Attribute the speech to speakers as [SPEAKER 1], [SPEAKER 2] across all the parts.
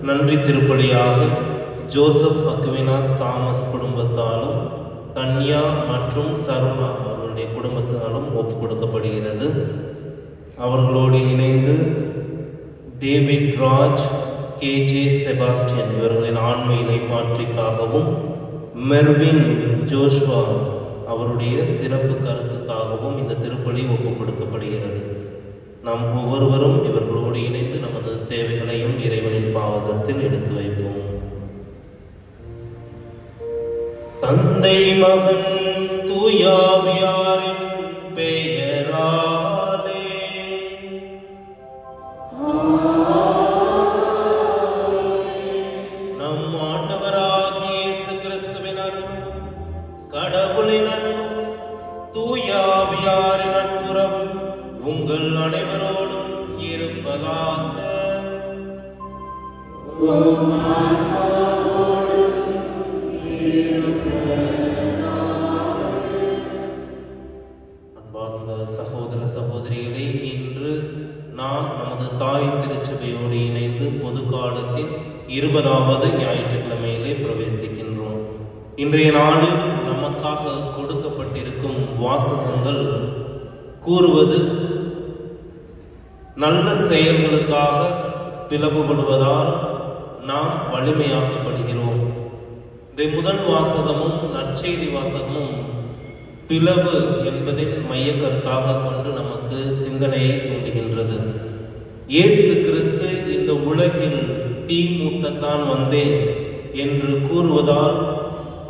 [SPEAKER 1] நன்றி திருப்பலியாக Joseph Aquinas Thomas குடும்பத்தாலும் கன்யா மற்றும் தருணா அவர்களுடைய குடும்பத்தாலும் ஒப்புக் கொடுக்கப்படுகிறது. அவர்களோடு இணைந்து டேவிட் ராஜ், கேஜே செபாஸ்டியன் இவர்களின் ஆன்ம இலைப்பாற்றிக்காகவும் மெர்வின் ஜோஷ்வா அவருடைய சிறப்பு கருத்துக்காகவும் இந்த திருப்பலி ஒப்புக் கொடுக்கப்படுகிறது. நாம் ஒவ்வொருவரும் இவர்களோடு இணைந்து நமது தேவைகளையும் இறைவனின் பாவகத்தில் எடுத்து வைப்போம். தந்தை மகன் தூயாவியாரின் பெயராலே நம் ஆண்டவராகிய இயேசு கிறிஸ்துவின் அருளும் கடவுளின் அன்பும் தூயாவியாரின் நட்புறவும் உங்கள் அனைவரோடும் இருப்பதாக. அன்பார்ந்த சகோதர சகோதரிகளே, இன்று நாம் நமது தாய் திருச்சபையோடு இணைந்து பொது காலத்தின் 20வது ஞாயிற்றுக்கிழமையிலே பிரவேசிக்கின்றோம். இன்றைய நாளில் நமக்காக கொடுக்கப்பட்டிருக்கும் வாசகங்கள் கூறுவது நல்ல செயல்களுக்காக பிளவுபடுவதால் நாம் வலிமையாக்கப்படுகிறோம். இன்றைய முதல் வாசகமும் நற்செய்தி வாசகமும் பிளவு என்பதின் மைய கருத்தாக கொண்டு நமக்கு சிந்தனையை தூண்டுகின்றது. இயேசு கிறிஸ்து இந்த உலகில் தீ மூட்டத்தான் வந்தேன் என்று கூறுவதால்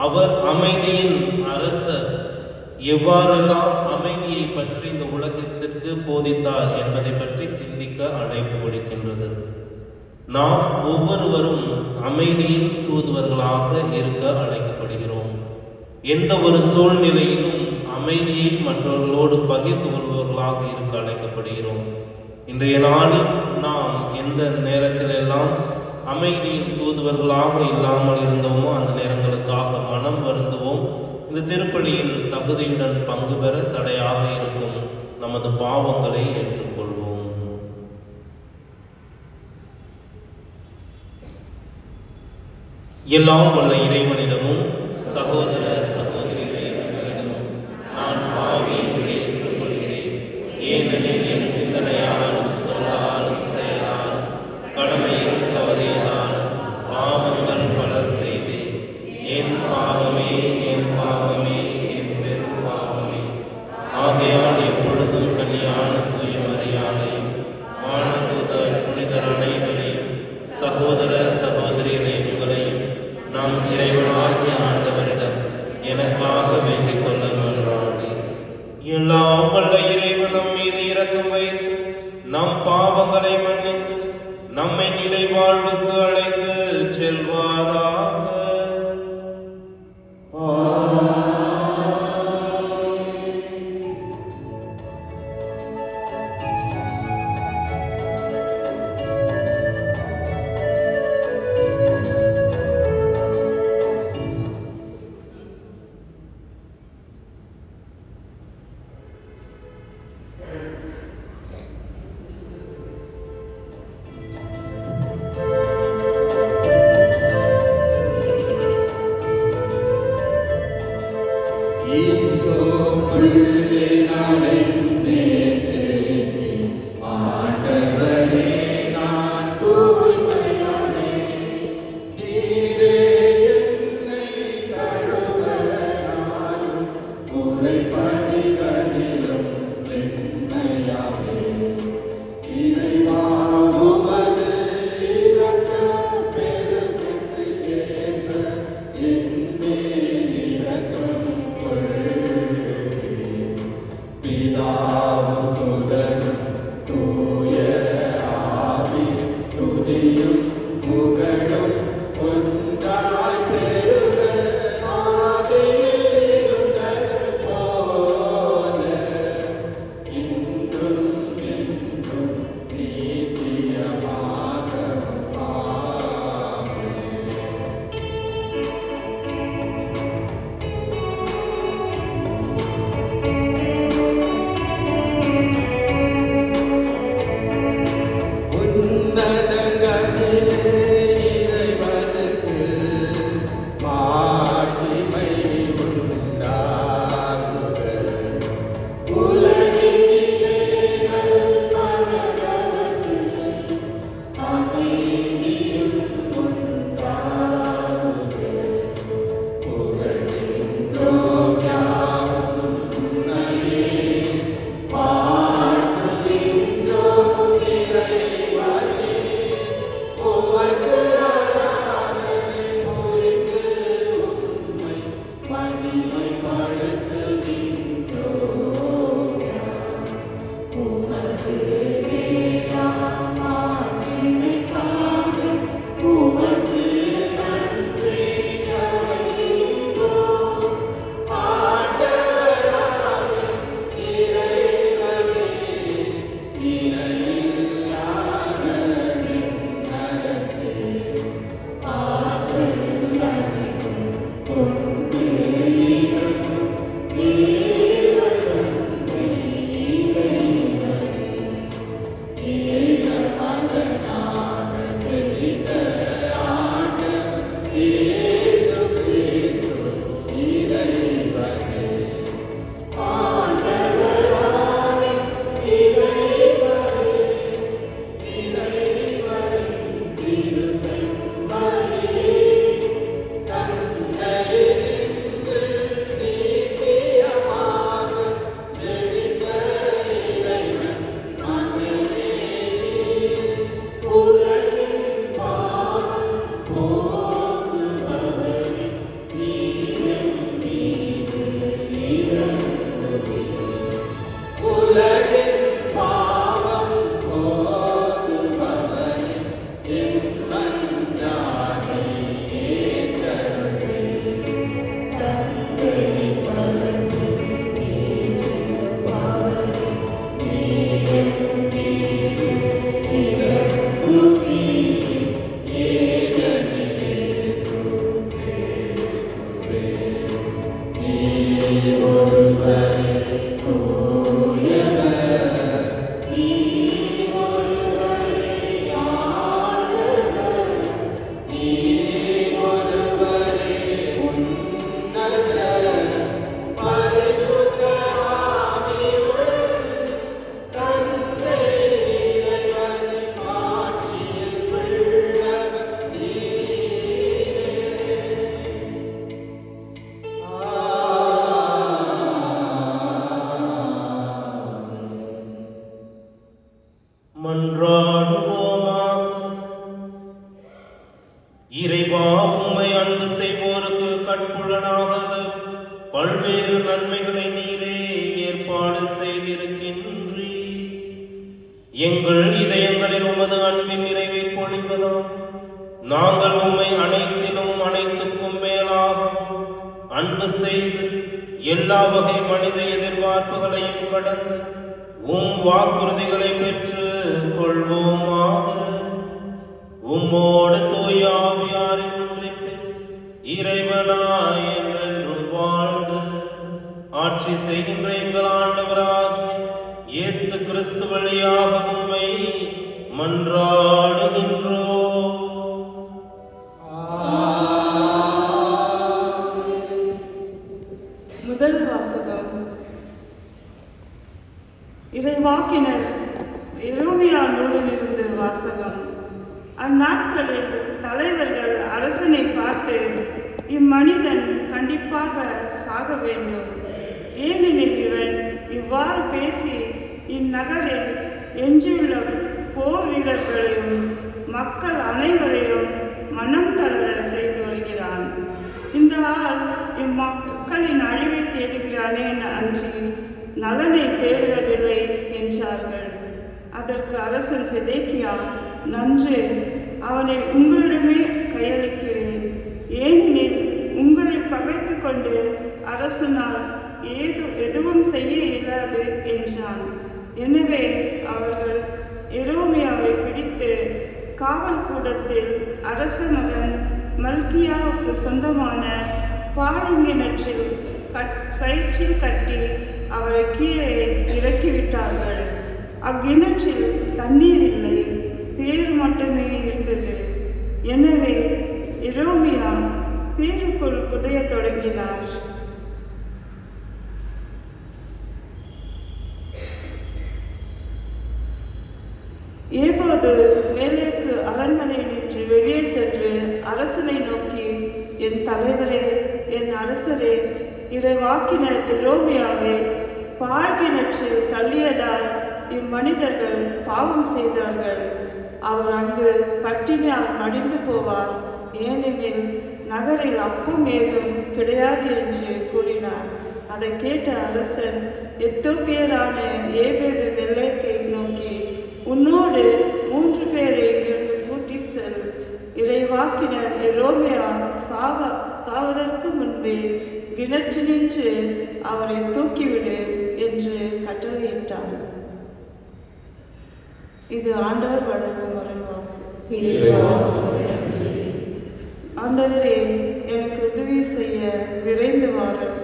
[SPEAKER 1] அவர் அமைதியின் அரசர் எவ்வாறெல்லாம் அமைதியை பற்றி இந்த உலகத்திற்கு போதித்தார் என்பதை பற்றி சிந்திக்க அழைப்பு விடுக்கின்றது. நாம் ஒவ்வொருவரும் அமைதியின் தூதுவர்களாக இருக்க அழைக்கப்படுகிறோம். எந்த ஒரு சூழ்நிலையிலும் அமைதியை மற்றவர்களோடு பகிர்ந்து கொள்பவர்களாக இருக்க அழைக்கப்படுகிறோம். இன்றைய நாளில் நாம் எந்த நேரத்திலெல்லாம் அமைதியின் தூதுவர்களாக இல்லாமல் இருந்தோமோ அந்த நேரங்களுக்காக மனம் வருந்துவோம். இந்த திருப்பலியில் தகுதியுடன் பங்கு பெற தடையாக இருக்கும் நமது பாவங்களை ஏற்றுக்கொள்வோம். எல்லாம் வல்ல இறைவனிடமும் சகோதர சகோதரிகளிடமும் நான் பாவி என்று ஏற்றுக்கொள்கிறேன். ஏனெனில் என் சிந்தனையாலும் சொல்லாலும் செயலாலும் கடமையில் தவறியதாலும் பாவங்கள் பல செய்தேன். என் பாவமே, என் பாவமே, என் பெரும் பாவமே. ஆகையால் எப்பொழுதும் கன்னியான தூய மரியாதையும் வானதூதர் புனிதர் அனைவரையும் சகோதர சகோதரிகளை உங்களையும் நம் இறைவனாகிய ஆண்டவரிடம் எனக்காக வேண்டிக் கொள்ள மன்றாடுகிறேன். எல்லாம் வல்ல இறைவன் நம் மீது இரக்கம் வைத்து நம் பாவங்களை மன்னித்து நம்மை நிலை வாழ்வுக்கு அழைத்து செல்வாராக. மன்றாடுவோமாக. இறைவா, உம்மை அன்பு செய்வோருக்கு கட்புலனாகாத பல்வேறு நன்மைகளை நீரே ஏற்பாடு செய்திருக்கின்றீர். எங்கள் இதயங்களில் உமது அன்பின் நிறைவை பொழிவதால் நாங்கள் உம்மை அனைத்திலும் அனைத்துக்கும் மேலாகவும் அன்பு செய்து எல்லா வகை மனித எதிர்பார்ப்புகளையும் கடந்து உம் வாக்குறுதிகளை பெற்று கொள்வோமாக. உம்மோடு தூய ஆவியாரின் ஒன்றிப்பில் இறைவனாய் என்றென்றும் வாழ்ந்து ஆட்சி செய்கின்ற எங்கள் ஆண்டவராகிய இயேசு கிறிஸ்து வழியாக உம்மை மன்றாடுகின்றோம்.
[SPEAKER 2] முதல் வாசகம். இறைவாக்கினர் எரேமியா நூலிலிருந்து வாசகம். அந்நாட்களில் தலைவர்கள் அரசனை பார்த்து, இம்மனிதன் கண்டிப்பாக சாக வேண்டும், ஏனெனில் இவன் இவ்வாறு பேசி இந்நகரில் எஞ்சியுள்ள போர் வீரர்களையும் மக்கள் அனைவரையும் மனம் தளர செய்து வருகிறான். இந்த ஆள் இம்மக்களின் அழிவை தேடுகிறானே அன்றி நலனை தேடுவதில்லை என்றார்கள். அதற்கு அரசன் செதேக்கியா, நன்று, அவனை உங்களிடமே கையளிக்கிறேன், ஏனெனில் உங்களை பகைத்து கொண்டு அரசனால் எதுவும் செய்ய இயலாது என்றான். எனவே அவர்கள் எரேமியாவை பிடித்து காவல் கூடத்தில் அரச மகன் மல்கியாவுக்கு சொந்தமான பாழுங்கிணற்றில் கயிற்றில் கட்டி அவரை கீழே இறக்கிவிட்டார்கள். அக்கிணற்றில் தண்ணீர் இல்லை, சேறு மட்டுமே இருந்தது. எனவே எரேமியா சேருக்குள் புதைய தொடங்கினார். ஏபோது மேலேக்கு அரண்மனை நின்று வெளியே சென்று அரசனை நோக்கி, என் தலைவரே, என் அரசரே, இறைவாக்கினர் எரேமியாவை பாழ்கிணற்றில் தள்ளியதால் இம்மனிதர்கள் பாவம் செய்தார்கள். அவர் அங்கு பட்டினியால் மடிந்து போவார், ஏனெனில் நகரில் அப்பம் ஏதும் கிடையாது என்று கூறினார். அதை கேட்ட அரசன் எத்தோப்பியரான ஏபேது மெல்லேக்கை நோக்கி, உன்னோடு 3 பேரை இங்கிருந்து கூட்டி செல், இறைவாக்கினர் எரேமியா சாவதற்கு முன்பே கிணற்றினின்று அவரை தூக்கிவிடு என்று கட்டளையிட்டார். இது ஆண்டவர் வழங்கும் மறைவாக்கு. ஆண்டவரே, எனக்கு உதவி செய்ய விரைந்து வாரும்.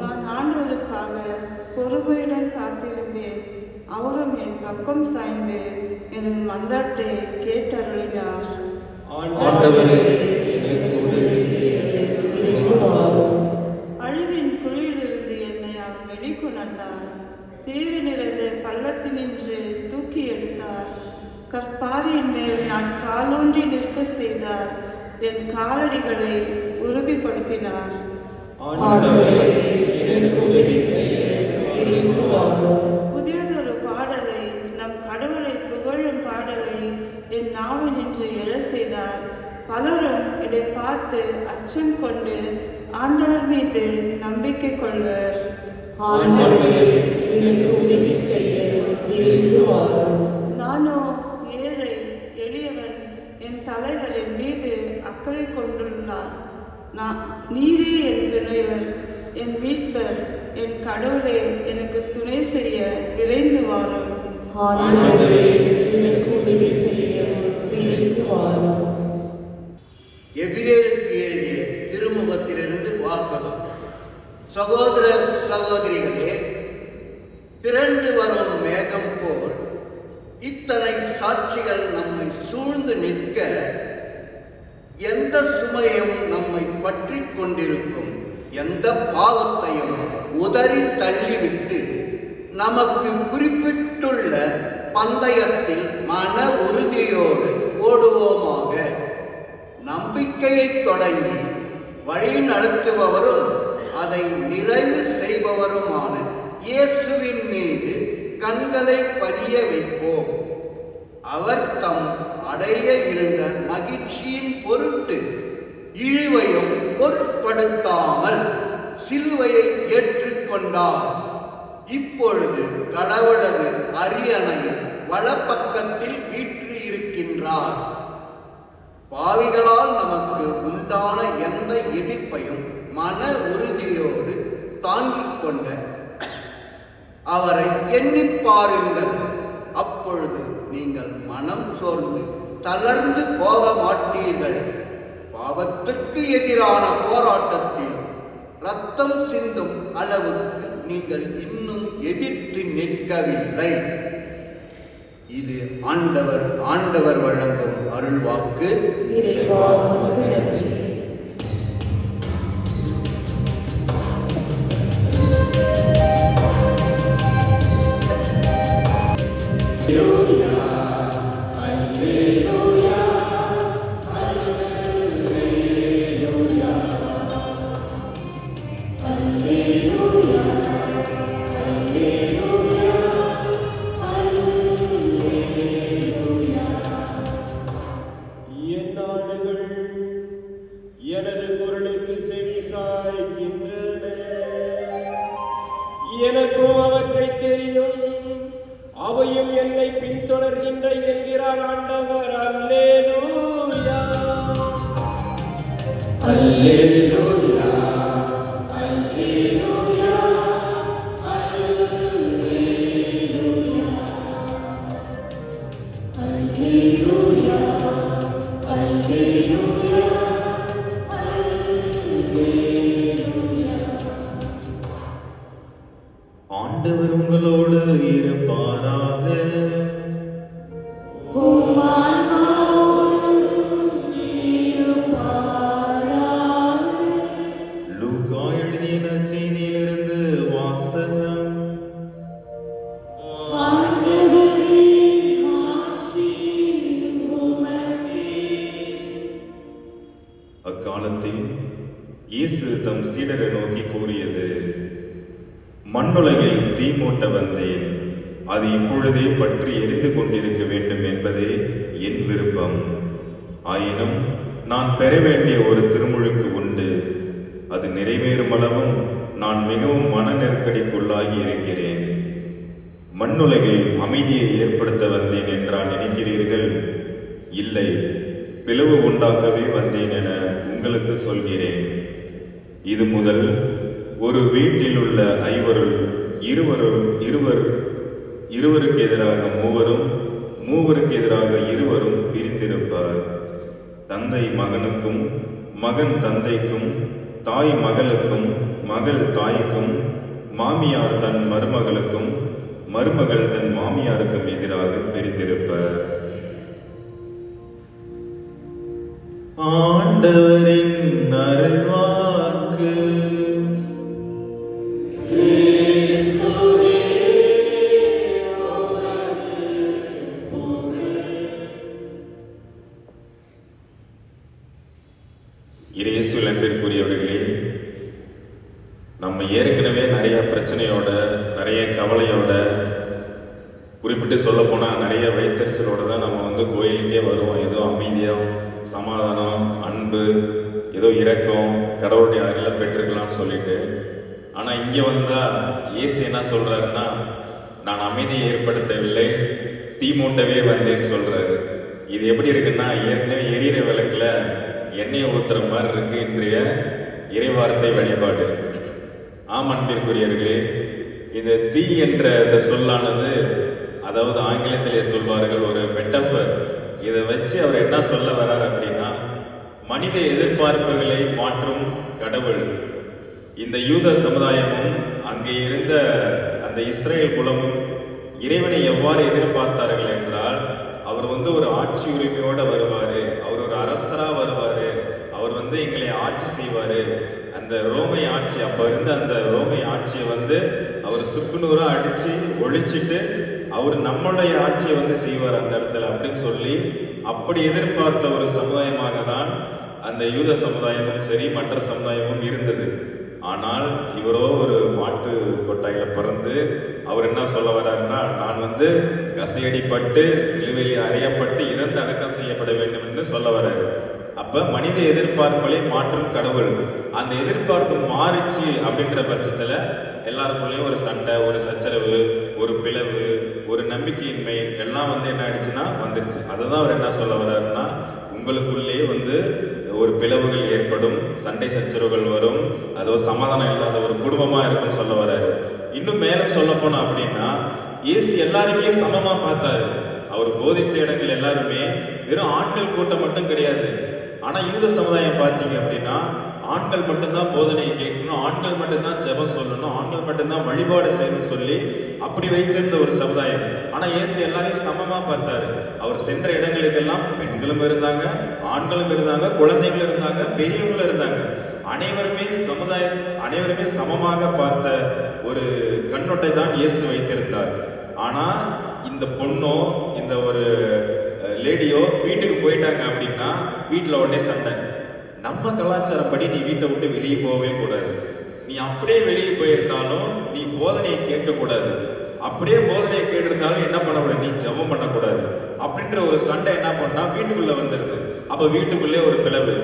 [SPEAKER 2] நான் ஆண்டவருக்காக பொறுமையுடன் காத்திருந்தேன். அவரும் என் பக்கம் சாய்ந்து என் மன்றாட்டை கேட்டருளினார். அழிவின் குழியிலிருந்து என்னை அவர் வெளிக்கொணர்ந்தார். சேறு நிறைந்த பள்ளத்தினின்று தூக்கி எடுத்தார். கற்பாரியின் மேல் நான் காலூன்றி நிற்க செய்தார். என் காலடிகளை உறுதிப்படுத்தினார். புதியதொரு பாடலை, நம் கடவுளை புகழும் பாடலை என் நாவினின்று எழச் செய்தார். பலரும் இதை பார்த்து அச்சம் கொண்டு ஆண்டவர் மீது நம்பிக்கை கொள்வர். நானோ ஏழை எளியவன், என் தலைவர் என் மீது அக்கறை கொண்டுள்ளார். நீரே என் துணைவர், என் மீட்பர், என் கடவுளே, எனக்கு துணை செய்ய விரைந்து வாரும்.
[SPEAKER 3] எபிரேயருக்கு எழுதிய திருமுகத்திலிருந்து வாசகம். சகோதர சகோதரிகளே, திரண்டு வரும் மேகம் போல் இத்தனை சாட்சிகள் நம்மை சூழ்ந்து நிற்க எந்த சுமையும் நம்மை பற்றி கொண்டிருக்கும் எந்த பாவத்தையும் உதறி தள்ளிவிட்டு நமக்கு குறிப்பிட்டுள்ள பந்தயத்தில் மன உறுதியோடு ஓடுவோமாக. நம்பிக்கையை தொடங்கி வழி நடத்துபவரும் அதை நிறைவு செய்பவருமான இயேசுவின் மீது கண்களை பதிய வைப்போம். அவர் தம் அடைய இருந்த மகிழ்ச்சியின் பொருட்டு இழிவையும் பொருட்படுத்தாமல் சிலுவையை ஏற்றுக்கொண்டார். இப்பொழுது கடவுளது அரியணையில் வலப்பக்கத்தில் வீற்றிருக்கின்றார். பாவிகளால் நமக்கு உண்டான எந்த எதிர்ப்பையும் மன உறுதியோடு தாங்கிக் கொண்ட அவரை எண்ணிப் பாருங்கள். அப்பொழுது நீங்கள் மனம் சோர்ந்து தளர்ந்து போக மாட்டீர்கள். பாவத்திற்கு எதிரான போராட்டத்தில் இரத்தம் சிந்தும் அளவுக்கு நீங்கள் இன்னும் எதிர்த்து நிற்கவில்லை. இது ஆண்டவர் வழங்கும் அருள்வாக்கு.
[SPEAKER 4] இறைவா உமக்கு நன்றி.
[SPEAKER 1] எனது குரலுக்கு செவி சாய்க்கின்றன. எனக்கும் அவற்றை தெரியும், அவையும் என்னை பின்தொடர்கின்ற என்கிறார் ஆண்டவர். அல்லேலூயா, அல்லேலூயா, அல்லேலூயா, அல்லேலூயா, அல்லேலூயா, அல்லேலூயா. ஆண்டவர் உங்களோடு இருப்பாராக. லூக்கா எழுதிய நற்செய்தியிலிருந்து வாசகம். அக்காலத்தில் இயேசு தம் சீடரை நோக்கி கூறியது: மண்ணுலகில் தீ மூட்ட வந்தேன், அது இப்பொழுதே பற்றி எரிந்து கொண்டிருக்க வேண்டும் என்பதே என் விருப்பம். ஆயினும் நான் பெற வேண்டிய ஒரு திருமுழுக்கு உண்டு. அது நிறைவேறும் அளவும் நான் மிகவும் மன நெருக்கடிக்குள்ளாகி இருக்கிறேன். மண்ணுலகில் அமைதியை ஏற்படுத்த வந்தேன் என்றா நினைக்கிறீர்கள்? இல்லை, பிளவு உண்டாக்கவே வந்தேன் என உங்களுக்கு சொல்கிறேன். இது முதல் ஒரு வீட்டில் உள்ள ஐவருள் இருவருக்கு எதிராக மூவரும், மூவருக்கு எதிராக இருவரும் பிரிந்திருப்பார். தந்தை மகனுக்கும், மகன் தந்தைக்கும், தாய் மகளுக்கும், மகள் தாய்க்கும், மாமியார் தன் மருமகளுக்கும், மருமகள் தன் மாமியாருக்கும் எதிராக பிரிந்திருப்பார். ஆண்டவரின் அருள்வாக்கு. இயேசுவில் அன்பிற்குரியவர்களே, நம்ம ஏற்கனவே நிறைய பிரச்சனையோட, நிறைய கவலையோட, குறிப்பிட்டு சொல்ல போனால் நிறைய வைத்தறிச்சலோட தான் நம்ம கோயிலுக்கே வருவோம். ஏதோ அமைதியாக, சமாதானம், அன்பு, ஏதோ இரக்கம், கடவுளுடைய அருளை பெற்றுக்கலாம்னு சொல்லிட்டு. ஆனால் இங்கே வந்தால் இயேசு என்ன சொல்கிறாருன்னா, நான் அமைதியை ஏற்படுத்தவில்லை, தீ மூட்டவே வந்தேன்னு சொல்கிறாரு. இது எப்படி இருக்குன்னா, ஏற்கனவே எரியிற விளக்கில் எண்ணெயை ஊற்றுற மாதிரி இருக்கு இன்றைய இறைவார்த்தை வழிபாடு. ஆம் அன்பிற்குரியவர்களே, இந்த தீ என்ற இந்த சொல்லானது, அதாவது ஆங்கிலத்திலே சொல்வார்கள் ஒரு மெட்டஃபர். இதை வச்சு அவர் என்ன சொல்ல வர்றார் அப்படின்னா, மனித எதிர்பார்ப்புகளை மாற்றும் கடவுள். இந்த யூத சமுதாயமும் அங்கே இருந்த அந்த இஸ்ரேல் குலமும் இறைவனை எவ்வாறு எதிர்பார்த்தார்கள் என்றால், அவர் ஒரு ஆட்சி உரிமையோட வருவாரு, அவர் ஒரு அரசரா வருவாரு, அவர் எங்களை ஆட்சி செய்வாரு. அந்த ரோமை ஆட்சி, அப்ப இருந்த அந்த ரோமை ஆட்சியை அவர் சுக்குநூறா அடிச்சு ஒழிச்சிட்டு அவர் நம்மளுடைய ஆட்சியை செய்வார் அந்த இடத்துல அப்படின்னு சொல்லி அப்படி எதிர்பார்த்த ஒரு சமுதாயமாக தான் அந்த யூத சமுதாயமும் சரி மற்ற சமுதாயமும் இருந்தது. ஆனால் இவரோ ஒரு மாட்டு கொட்டாயில பிறந்து அவர் என்ன சொல்ல வர்றாருன்னா, நான் வந்து கசையடிப்பட்டு சிலுவையில் அறையப்பட்டு இறந்து அடக்கம் செய்யப்பட வேண்டும் என்று சொல்ல வர்றாரு. அப்ப மனித எதிர்பார்ப்புகளை மாற்றும் கடவுள். அந்த எதிர்பார்ப்பு மாறிச்சு அப்படின்ற பட்சத்துல எல்லாருக்குள்ளேயும் ஒரு சண்டை, ஒரு சச்சரவு, ஒரு பிளவு, ஒரு நம்பிக்கையின்மை எல்லாம் வந்து என்ன ஆயிடுச்சுன்னா வந்துருச்சு. அதுதான் அவர் என்ன சொல்ல வர்றாருன்னா, உங்களுக்குள்ளே வந்து ஒரு பிளவுகள் ஏற்படும், சண்டை சச்சரவுகள் வரும், அது ஒரு சமாதானம் இல்லாத ஒரு குடும்பமா இருக்கும்னு சொல்ல வர்றாரு. இன்னும் மேலும் சொல்ல போனோம் அப்படின்னா, இயேசு எல்லாருமே சமமா பார்த்தாரு. அவர் போதித்த இடங்கள் எல்லாருமே வெறும் ஆண்கள் கூட்டம் மட்டும் கிடையாது. ஆனா யூத சமுதாயம் பார்த்தீங்க அப்படின்னா, ஆண்கள் மட்டும்தான் போதனையை கேட்கணும், ஆண்கள் மட்டும்தான் ஜெபம் சொல்லணும், ஆண்கள் மட்டும்தான் வழிபாடு செய்யணும்னு சொல்லி அப்படி வைத்திருந்த ஒரு சமுதாயம். ஆனா இயேசு எல்லாரையும் சமமா பார்த்தாரு. அவர் சென்ற இடங்களுக்கெல்லாம் பெண்களும் இருந்தாங்க, ஆண்களும் இருந்தாங்க, குழந்தைகளும் இருந்தாங்க, பெரியவங்களும் இருந்தாங்க. அனைவருமே சமமாக பார்த்த ஒரு கண்ணோட்டை தான் இயேசு வைத்திருந்தார். ஆனா இந்த பொண்ணோ இந்த ஒரு லேடியோ வீட்டுக்கு போயிட்டாங்க அப்படின்னா வீட்டுல உடனே சண்டை. நம்ம கலாச்சாரம் படி நீ வீட்டை விட்டு வெளியே போகவே கூடாது. நீ அப்படியே வெளியே போயிருந்தாலும் நீ போதனையை கேட்கக்கூடாது. அப்படியே போதனையை கேட்டிருந்தாலும் என்ன பண்ணக்கூடாது, நீ ஜெபம் பண்ணக்கூடாது அப்படின்ற ஒரு சண்டை என்ன பண்ணா வீட்டுக்குள்ள வந்துடுது. அப்ப வீட்டுக்குள்ளே ஒரு பிளவு.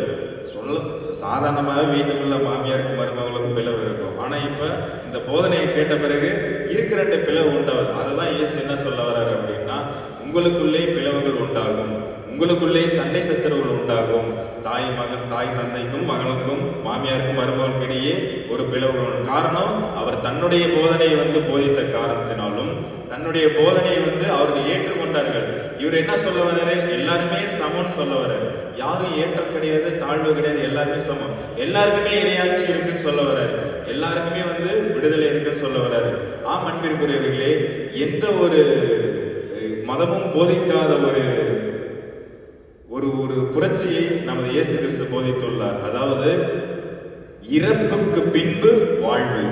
[SPEAKER 1] சாதாரணமாக வீட்டுக்குள்ள மாமியாருக்கும் மருமகளுக்கும் பிளவு இருக்கும். ஆனா இப்ப இந்த போதனையை கேட்ட பிறகு இருக்கிற 2 பிளவு உண்டாகுது. அதுதான் இயேசு என்ன சொல்ல வர்றாரு அப்படின்னா, உங்களுக்குள்ளே பிளவுகள் உண்டாகும், உங்களுக்குள்ளே சண்டை சச்சரவுகள் உண்டாகும். தாய் தந்தைக்கும் மகளுக்கும் மாமியாருக்கும் மருமகளுக்கு இடையே ஒரு பிளவுகள். காரணம், அவர் தன்னுடைய போதனையை வந்து போதித்த காரணத்தினாலும் தன்னுடைய போதனையை வந்து அவர்கள் ஏற்றுக்கொண்டார்கள். இவர் என்ன சொல்ல வர்றாரு, எல்லாருமே சமம்னு சொல்ல வர்றாரு. யாரும் ஏற்றம் கிடையாது, தாழ்வு கிடையாது, எல்லாருமே சமம். எல்லாருக்குமே இறையாட்சி இருக்குன்னு சொல்ல வர்றாரு. எல்லாருக்குமே வந்து விடுதலை இருக்குன்னு சொல்ல வர்றாரு. ஆம் அன்பிற்குரியவர்களே, எந்த ஒரு மதமும் போதிக்காத ஒரு ஒரு புரட்சியை நமது இயேசு கிறிஸ்து போதித்துள்ளார். அதாவது இறப்புக்கு பின்பு வாழ்வு.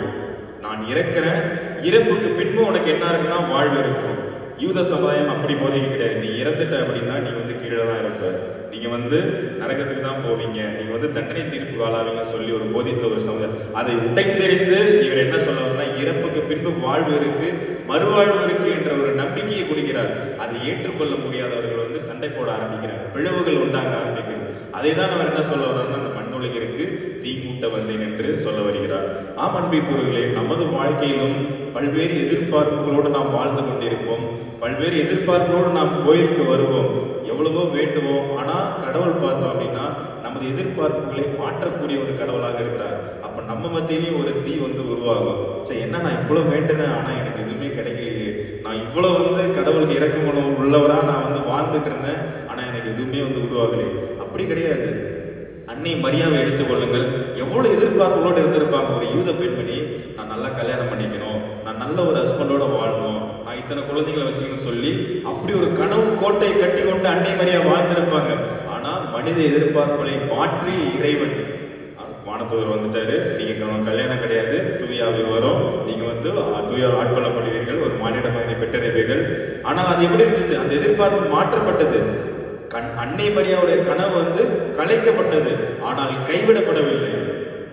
[SPEAKER 1] நான் இறக்கிறேன், இறப்புக்கு பின்பு உனக்கு என்ன இருக்குன்னா வாழ்வு இருக்கும். யூத சமுதாயம் அப்படி போதிக்க கிடையாது. நீ இறந்துட்ட அப்படின்னா நீ வந்து கீழே தான் இருப்ப, நீங்க வந்து நரகத்துக்கு தான் போவீங்க, நீங்க வந்து தண்டனை தீர்ப்பு ஆளாவீங்க சொல்லி ஒரு போதித்த ஒரு சமுதாயம். அதை உடைத்தெறிந்து இவர் என்ன சொல்லுவாருன்னா, இறப்புக்கு பின்பு வாழ்வு இருக்கு, மறுவாழ்வு இருக்கு என்ற ஒரு நம்பிக்கையை கொடுக்கிறார். அதை ஏற்றுக்கொள்ள முடியாதவர்கள் வந்து சண்டை போட ஆரம்பிக்கிறார், பிளவுகள் உண்டாக ஆரம்பிக்கிறது. அதை தான் அவர் என்ன சொல்ல வர்றாருன்னா, அந்த மண்ணுலகிற்கு தீ மூட்ட வந்தேன் என்று சொல்ல வருகிறார். ஆம் அன்பிற்குரியவர்களே, நமது வாழ்க்கையிலும் பல்வேறு எதிர்பார்ப்புகளோடு நாம் வாழ்ந்து கொண்டிருப்போம். பல்வேறு எதிர்பார்ப்புகளோடு நாம் கோயிலுக்கு வருவோம், எவ்வளவோ வேண்டுவோம். ஆனா கடவுள் பார்த்தோம் அப்படின்னா நமது எதிர்பார்ப்புகளை மாற்றக்கூடிய ஒரு கடவுளாக இருக்கிறார். அப்ப நம்ம மத்தியிலையும் ஒரு தீ வந்து உருவாகும். சரி, என்ன நான் இவ்வளவு வேண்டுனேன், ஆனா எனக்கு எதுவுமே கிடைக்கலையே, நான் இவ்வளவு வந்து கடவுளுக்கு இறக்கம் உள்ளவரா நான் வந்து வாழ்ந்துட்டு இருந்தேன், ஆனா எனக்கு எதுவுமே வந்து உருவாகலையே. அப்படி கிடையாது. அன்னை மரியாவை எடுத்துக்கொள்ளுங்கள், எவ்வளவு எதிர்பார்ப்புகளோடு இருந்திருப்பாங்க. ஒரு யூத பெண்மணி, நான் நல்லா கல்யாணம் பண்ணிக்கணும், நான் நல்ல ஒரு ஹஸ்பண்டோட வாழணும், நான் இத்தனை குழந்தைகளை வச்சுக்கணும்னு சொல்லி அப்படி ஒரு கனவு கோட்டை கட்டி கொண்டு அன்னை மரியா வாழ்ந்திருப்பாங்க. ஆனா மனித எதிர்பார்ப்புகளை மாற்றி இறைவன் வானத்தூதர் வந்துட்டாரு, நீங்க கல்யாணம் கிடையாது, தூயாவை வரும், நீங்க வந்து தூயா ஆட்கொள்ளப்படுவீர்கள், ஒரு மானிட மகனை பெற்றறிவீர்கள். ஆனால் அது எப்படி இருந்துச்சு, அந்த எதிர்பார்ப்பு மாற்றப்பட்டது. அன்னை மரியாவுடைய கனவு வந்து கலைக்கப்பட்டது, ஆனால் கைவிடப்படவில்லை.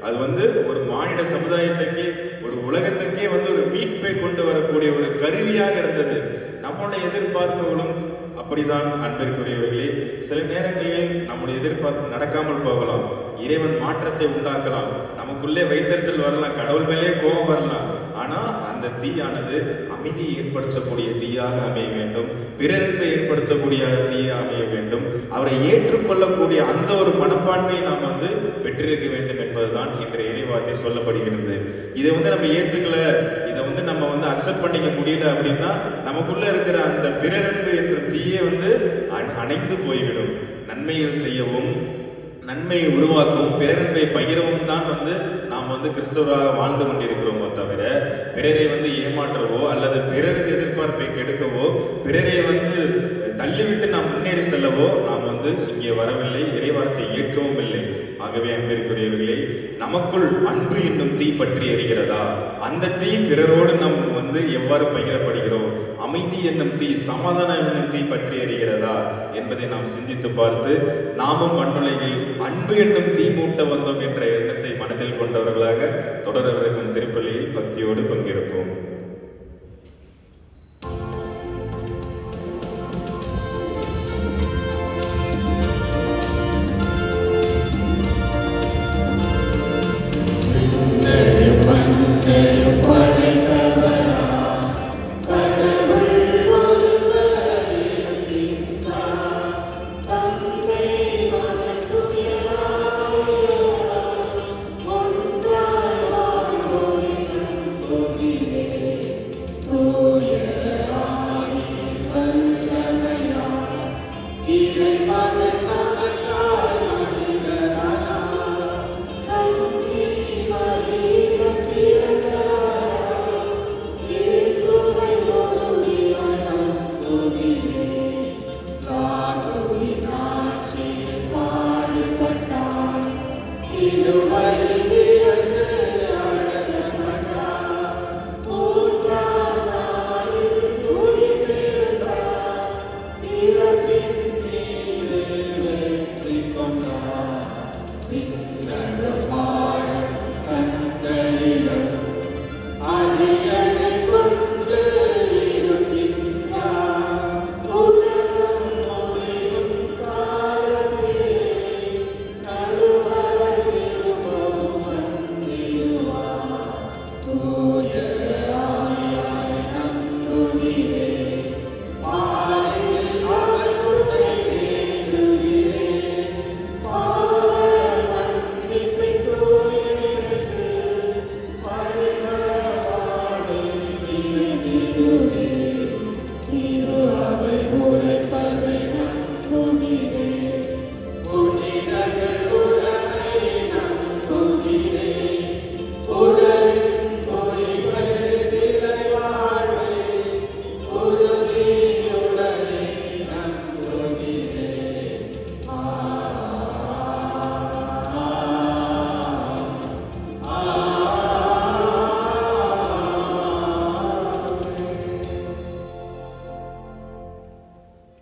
[SPEAKER 1] அது வந்து ஒரு மானிட சமுதாயத்துக்கே, ஒரு உலகத்துக்கே வந்து ஒரு மீட்பை கொண்டு வரக்கூடிய ஒரு கருவியாக இருந்தது. நம்முடைய எதிர்பார்ப்புகளும் அப்படிதான் அன்பிற்குரியவர்களே. சில நேரங்களில் நம்முடைய எதிர்பார்ப்பு நடக்காமல் போகலாம், இறைவன் மாற்றத்தை உண்டாக்கலாம், நமக்குள்ளே வைத்தறிச்சல் வரலாம், கடவுள் மேலே கோபம் வரலாம். ஆனா அந்த தீயானது அமைதியை ஏற்படுத்தக்கூடிய தீயாக அமைய வேண்டும், பிறரின்பை ஏற்படுத்தக்கூடிய தீயாக அமைய வேண்டும். அவரை ஏற்றுக்கொள்ளக்கூடிய அந்த ஒரு மனப்பான்மையை நாம் வந்து பெற்றிருக்க வேண்டும் என்பதுதான் இன்றைய இறைவார்த்தை சொல்லப்படுகிறது. இதை வந்து நம்ம ஏற்றுக்கல, இதை வந்து நம்ம வந்து அக்செப்ட் பண்ணிக்க முடியல அப்படின்னா நமக்குள்ள இருக்கிற அந்த பிறரன்பு என்ற தீயை வந்து அணைந்து போய்விடும். நன்மைகள் செய்யவும், நன்மையை உருவாக்கவும், பிறரன்பை பகிரவும் தான் வந்து நாம் வந்து கிறிஸ்தவராக வாழ்ந்து கொண்டிருக்கிறோமோ தவிர பிறரை வந்து ஏமாற்றவோ அல்லது பிறரது எதிர்பார்ப்பை கெடுக்கவோ, பிறரை வந்து தள்ளிவிட்டு நாம் முன்னேறி செல்லவோ நாம் வந்து இங்கே வரவில்லை, இறைவார்த்தை ஏற்கவும் இல்லை. ஆகவே அன்பிற்குரியவர்களே, நமக்குள் அன்பு என்னும் தீ பற்றி எரிகிறதா? அந்த தீ பிறரோடு நாம் வந்து எவ்வாறு பகிரப்படுகிறோம்? அமைதி என்னும் தீ சமாதானம் என்னும் தீ பற்றி எறிகிறதா என்பதை நாம் சிந்தித்து பார்த்து நாமும் மண்ணுலகில் அன்பு என்னும் தீ மூட்ட வந்தோம் என்ற எண்ணத்தை மனதில் கொண்டவர்களாக தொடரவிருக்கும் திருப்பலியில் பக்தியோடு பங்கெடுப்போம்.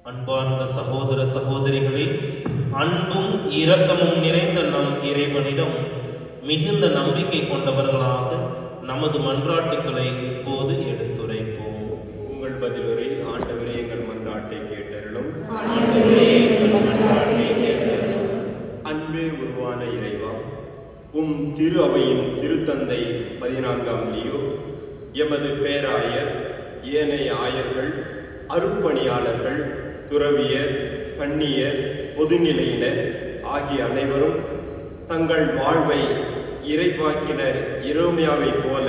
[SPEAKER 5] அன்பார்ந்த சகோதர சகோதரிகளே, அன்பும் இரக்கமும் நிறைந்த நம் இறைவனிடம் மிகுந்த நம்பிக்கை கொண்டவர்களாக நமது மன்றாட்டுக்களை இப்போது எடுத்துரைப்போம்.
[SPEAKER 6] உங்கள் பதிலுரை ஆண்டவரே எங்கள் மன்றாட்டை கேட்டருளும். அன்பே உருவான இறைவா, உம் திரு அவையின் திருத்தந்தை 14ஆம் லியோ, எமது பேராயர், ஏனைய ஆயர்கள், அருட்பணியாளர்கள், துறவியர், கன்னியர், பொதுநிலையினர் ஆகிய அனைவரும் தங்கள் வாழ்வை இறைவாக்கினர் எரேமியாவை போல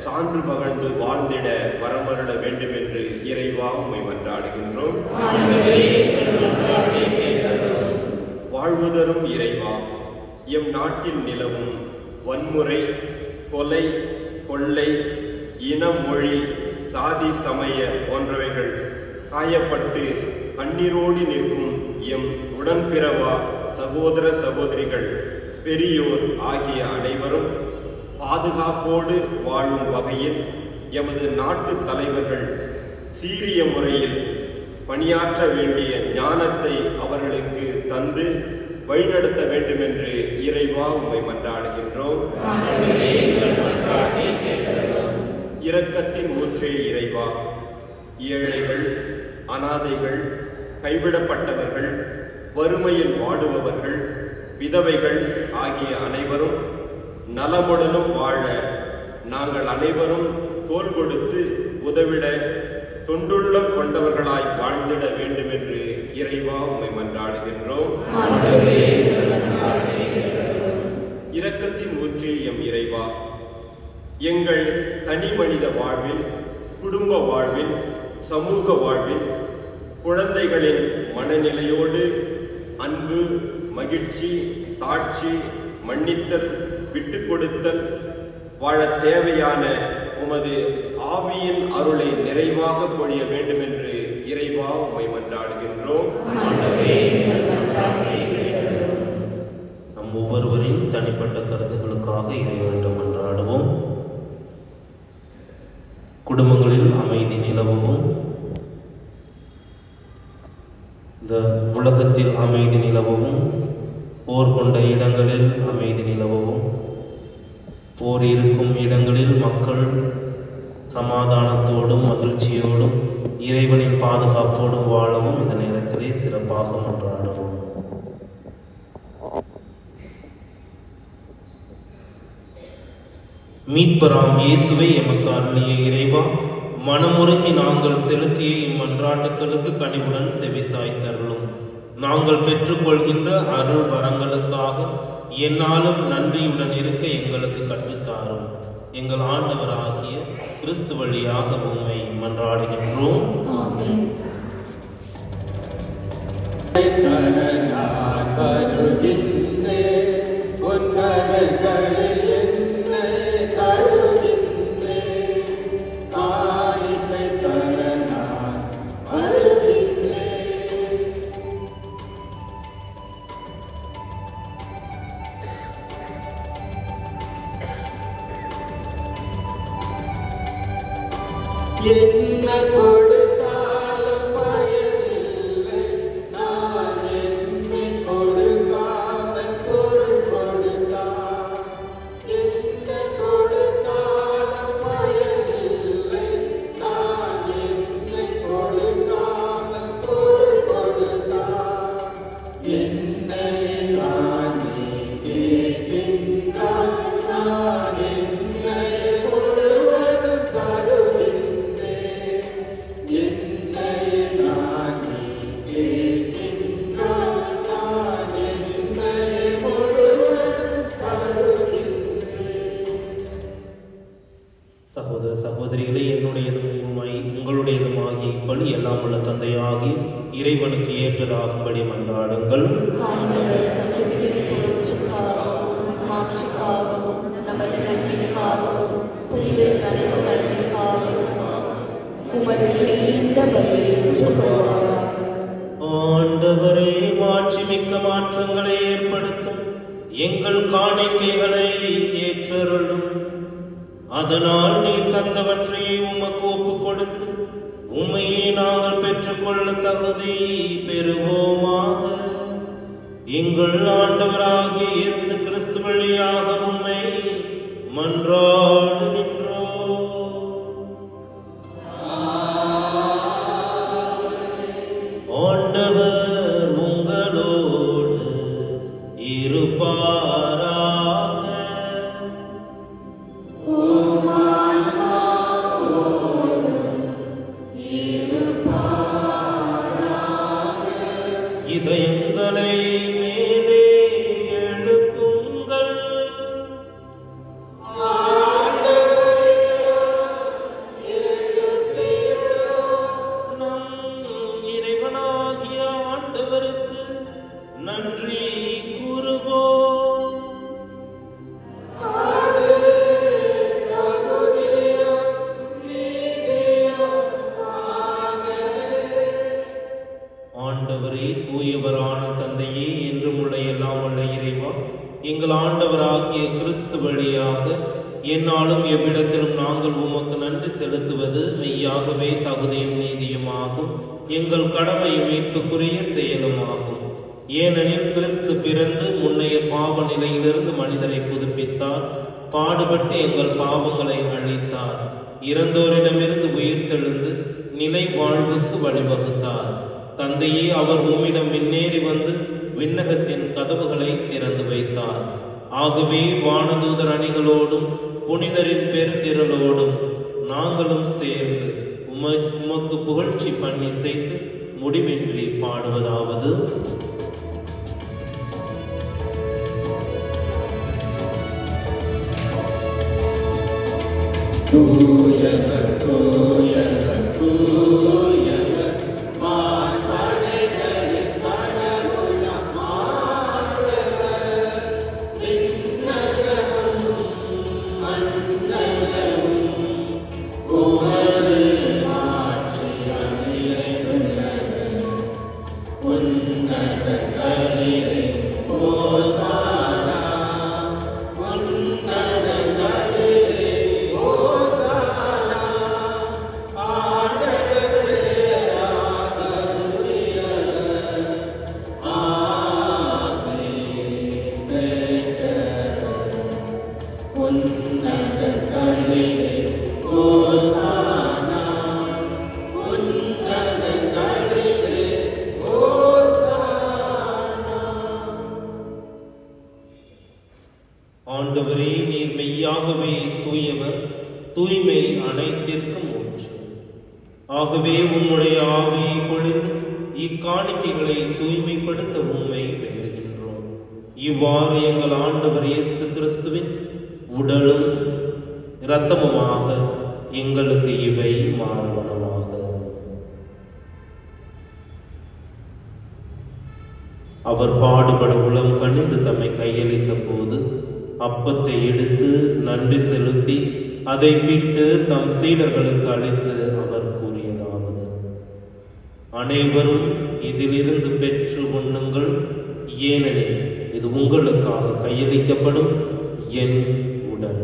[SPEAKER 6] சான்று பகழ்ந்து வாழ்ந்திட வரமருள வேண்டும் என்று இறைவா உம்மை மன்றாடுகின்றோம். வாழ்வுதரும் இறைவா, எம் நாட்டில் நிலவும் வன்முறை, கொலை, கொள்ளை, இன, மொழி, சாதி, சமய போன்றவைகள் காயப்பட்டு கண்ணீரோடு நிற்கும் எம் உடன்பிறவா சகோதர சகோதரிகள், பெரியோர் ஆகிய அனைவரும் பாதுகாப்போடு வாழும் வகையில் எமது நாட்டு தலைவர்கள் சீரிய முறையில் பணியாற்ற வேண்டிய ஞானத்தை அவர்களுக்கு தந்து வழிநடத்த வேண்டும் என்று இறைவா உம்மை மன்றாடுகின்றோம். இரக்கத்தின் ஊற்றே இறைவா, ஏழைகள், அனாதைகள், கைவிடப்பட்டவர்கள், வறுமையில் வாடுபவர்கள், விதவைகள் ஆகிய அனைவரும் நலமுடனும் வாழ நாங்கள் அனைவரும் தோள் கொடுத்து உதவிட தொண்டுள்ளம் கொண்டவர்களாய் வாழ்ந்திட வேண்டும் என்று இறைவா உம்மை மன்றாடுகின்றோம். இரக்கத்தின் ஊற்றே எம் இறைவா, எங்கள் தனி மனித வாழ்வில், குடும்ப வாழ்வில், சமூக வாழ்வில் குழந்தைகளின் மனநிலையோடு அன்பு, மகிழ்ச்சி, தாட்சி, மன்னித்தல், விட்டு கொடுத்தல் வாழ தேவையான உமது ஆவியின் அருளை நிறைவாக பொழிய வேண்டும் என்று இறைவா உம்மை மன்றாடுகின்றோம்.
[SPEAKER 5] நம் ஒவ்வொருவரின் தனிப்பட்ட கருத்துக்களுக்காக இறைவனிடம் மன்றாடுவோம். குடும்பங்களில் அமைதி நிலவவும், இந்த உலகத்தில் அமைதி நிலவவும், போர் கொண்ட இடங்களில் அமைதி நிலவவும், போர் இருக்கும் இடங்களில் மக்கள் சமாதானத்தோடும் மகிழ்ச்சியோடும் இறைவனின் பாதுகாப்போடும் வாழவும் இந்த நேரத்திலே சிறப்பாக மன்றாடுவோம். மீட்பராம் இயேசுவை எமக்கு அருளிய இறைவா, மனமுருகி நாங்கள் செலுத்திய இம்மன்றாட்டுக்களுக்கு கனிவுடன் செவிசாய்த்தருளும். நாங்கள் பெற்றுக்கொள்கின்ற அருள் வரங்களுக்காக என்னாலும் நன்றியுடன் இருக்க எங்களுக்கு கற்றுத்தாரும். எங்கள் ஆண்டவராகிய கிறிஸ்து வழியாக உம்மை மன்றாடுகின்றோம்.
[SPEAKER 4] ஆமென்.
[SPEAKER 7] என்ன கொடுத்தாலும் பயனில்லை, நான் என்னை கொடுக்காமல் பொருள் கொடுத்தார். என்ன கொடுத்தாலும் பயனில்லை, நான் என்னை கொடுக்காமல் பொருள் கொடுத்தார். என்னை நானே கேட்கின்றான், நான் என்னை முழுவதும் தருவேன்.
[SPEAKER 5] சகோதர சகோதரிகளே, என்னுடையதும் உங்களுடையதுமாகிய இப்பணி எல்லாம் உள்ள தந்தையாகி இறைவனுக்கு ஏற்றதாகும்படி மன்றாடுங்கள்.
[SPEAKER 4] ஆண்டவர் தத்துவத்தின் புகழ்ச்சிக்காகவும் மாட்சிக்காகவும் நமது நன்மைக்காகவும் புனிதர் அனைத்து நன்மைக்காகவும் உமது இந்த பலியை ஏற்றுக்கொள்வாராக.
[SPEAKER 5] ஆண்டவரே, மாட்சிமிக்க மாற்றங்களை ஏற்படுத்தும் எங்கள் காணிக்கைகளை ஏற்றருளும். அதனால் நீர் தந்தவற்றையே உமக்கு ஒப்புக் கொடுத்து உம்மையே நாங்கள் பெற்றுக்கொள்ள தகுதி பெறுவோமாக. எங்கள் ஆண்டவராகிய இயேசு கிறிஸ்து வழியாக உம்மை மன்றாடுகின்றோம். ஆண்டவர் உங்களோடு இருப்பாராக. இதயங்களை மேலே எழுப்புங்கள். நம் இறைவனாகிய ஆண்டவருக்கு நன்றி கூறுவோம். ஆண்டவரே, தூயவரான தந்தையே, என்றும் உள்ள எல்லாம் உள்ள இறைவா, எங்கள் ஆண்டவராகிய கிறிஸ்து வழியாக என்னாலும் எவ்விடத்திலும் நாங்கள் உமக்கு நன்றி செலுத்துவது மெய்யாகவே தகுதியும் நீதியுமாகும், எங்கள் கடமை மீட்புக்குரிய செயலுமாகும். ஏனெனில் கிறிஸ்து பிறந்து முன்னைய பாவ நிலையிலிருந்து மனிதரை புதுப்பித்தார், பாடுபட்டு எங்கள் பாவங்களை அழித்தார், இறந்தோரிடமிருந்து உயிர்த்தெழுந்து நிலை வாழ்வுக்கு வழிவகுத்தார். தந்தையே, அவர் உம்மிடம் முன்னேறி வந்து விண்ணகத்தின் கதவுகளை திறந்து வைத்தார். ஆகவே வானதூதர் அணிகளோடும் புனிதரின் பெருந்திரளோடும் நாங்களும் சேர்ந்து உமக்கு புகழ்ச்சி பண்ணி செய்து முடிவின்றி பாடுவதாவது:
[SPEAKER 7] தூயவர் தூயவர் தூயவர் வான்படைகளின் கடவுளாம் ஆண்டவர், விண்ணகமும் மண்ணகமும் உமது ஆட்சியால் நிறைந்துள்ளது. உன்னதங்களிலே ஓசானா, உன்னதங்களிலே ஓசானா.
[SPEAKER 5] ஆகவே உம்முடைய ஆவியை பொழிந்து இக்காணிக்கைகளை தூய்மைப்படுத்த உம்மை வேண்டுகின்றோம். இவ்வாறு எங்கள் ஆண்டவர் இயேசு கிறிஸ்துவின் உடலும் இரத்தமுமாக எங்களுக்கு இவை மாறுவனவாக. அவர் பாடுபட உளம் கனிந்து தம்மை கையளித்த போது அப்பத்தை எடுத்து நன்றி செலுத்தி அதை பிட்டு தம் சீடர்களுக்கு அளித்து அவர் கூறியதாவது: அனைவரும் இதிலிருந்து பெற்று உண்ணுங்கள், ஏனெனில் இது உங்களுக்காக கையளிக்கப்படும் என் உடல்.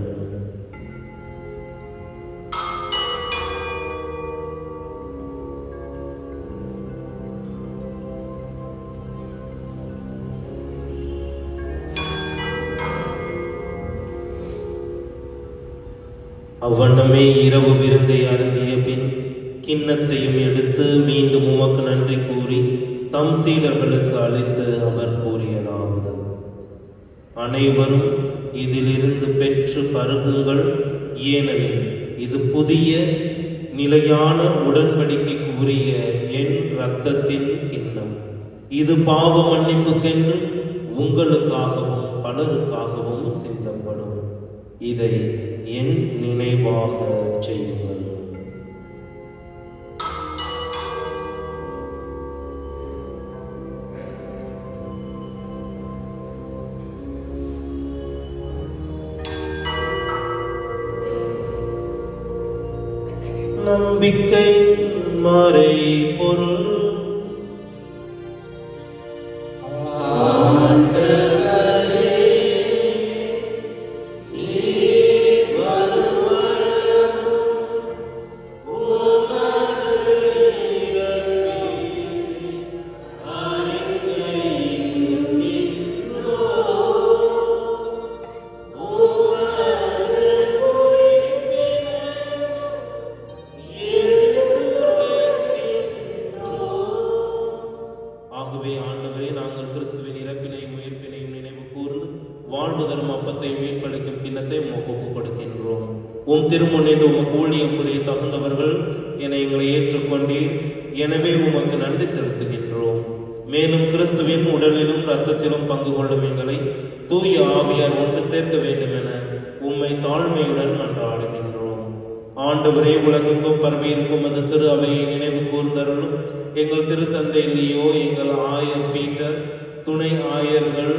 [SPEAKER 5] அவ்வண்ணமே இரவு விருந்தை அருந்திய பின் கிண்ணத்தையும் எடுத்து மீண்டும் உமக்கு நன்றி கூறி தம் சீடர்களுக்கு அளித்து அவர் கூறியதாவது: அனைவரும் இதிலிருந்து பெற்று பருகுங்கள், ஏனெனில் இது புதிய நிலையான உடன்படிக்கைக்கு உரிய என் இரத்தத்தின் கிண்ணம். இது பாவ மன்னிப்புக்கென்று உங்களுக்காகவும் பலருக்காகவும் சிந்தப்படும். இதை என் நினைவாக செய்யுங்கள். நம்பிக்கை மறை பொருள். திருமுன்னின்று உமக்கு ஊழியம் புரிய தகுந்தவர்கள் என எங்களை ஏற்றுக்கொண்டீர். எனவே உமக்கு நன்றி செலுத்துகின்றோம். மேலும் கிறிஸ்துவின் உடலிலும் இரத்தத்திலும் பங்கு கொள்ளும் எங்களை தூய ஆவியார் ஒன்று சேர்க்க வேண்டும் என உம்மை தாழ்மையுடன் மன்றாடுகின்றோம். ஆண்டவரே, உலகெங்கும் பரவியிருக்கும் அது திரு அவையை நினைவு கூர்ந்தருளும். எங்கள் திருத்தந்தை லியோ, எங்கள் ஆயர் பீட்டர், துணை ஆயர்கள்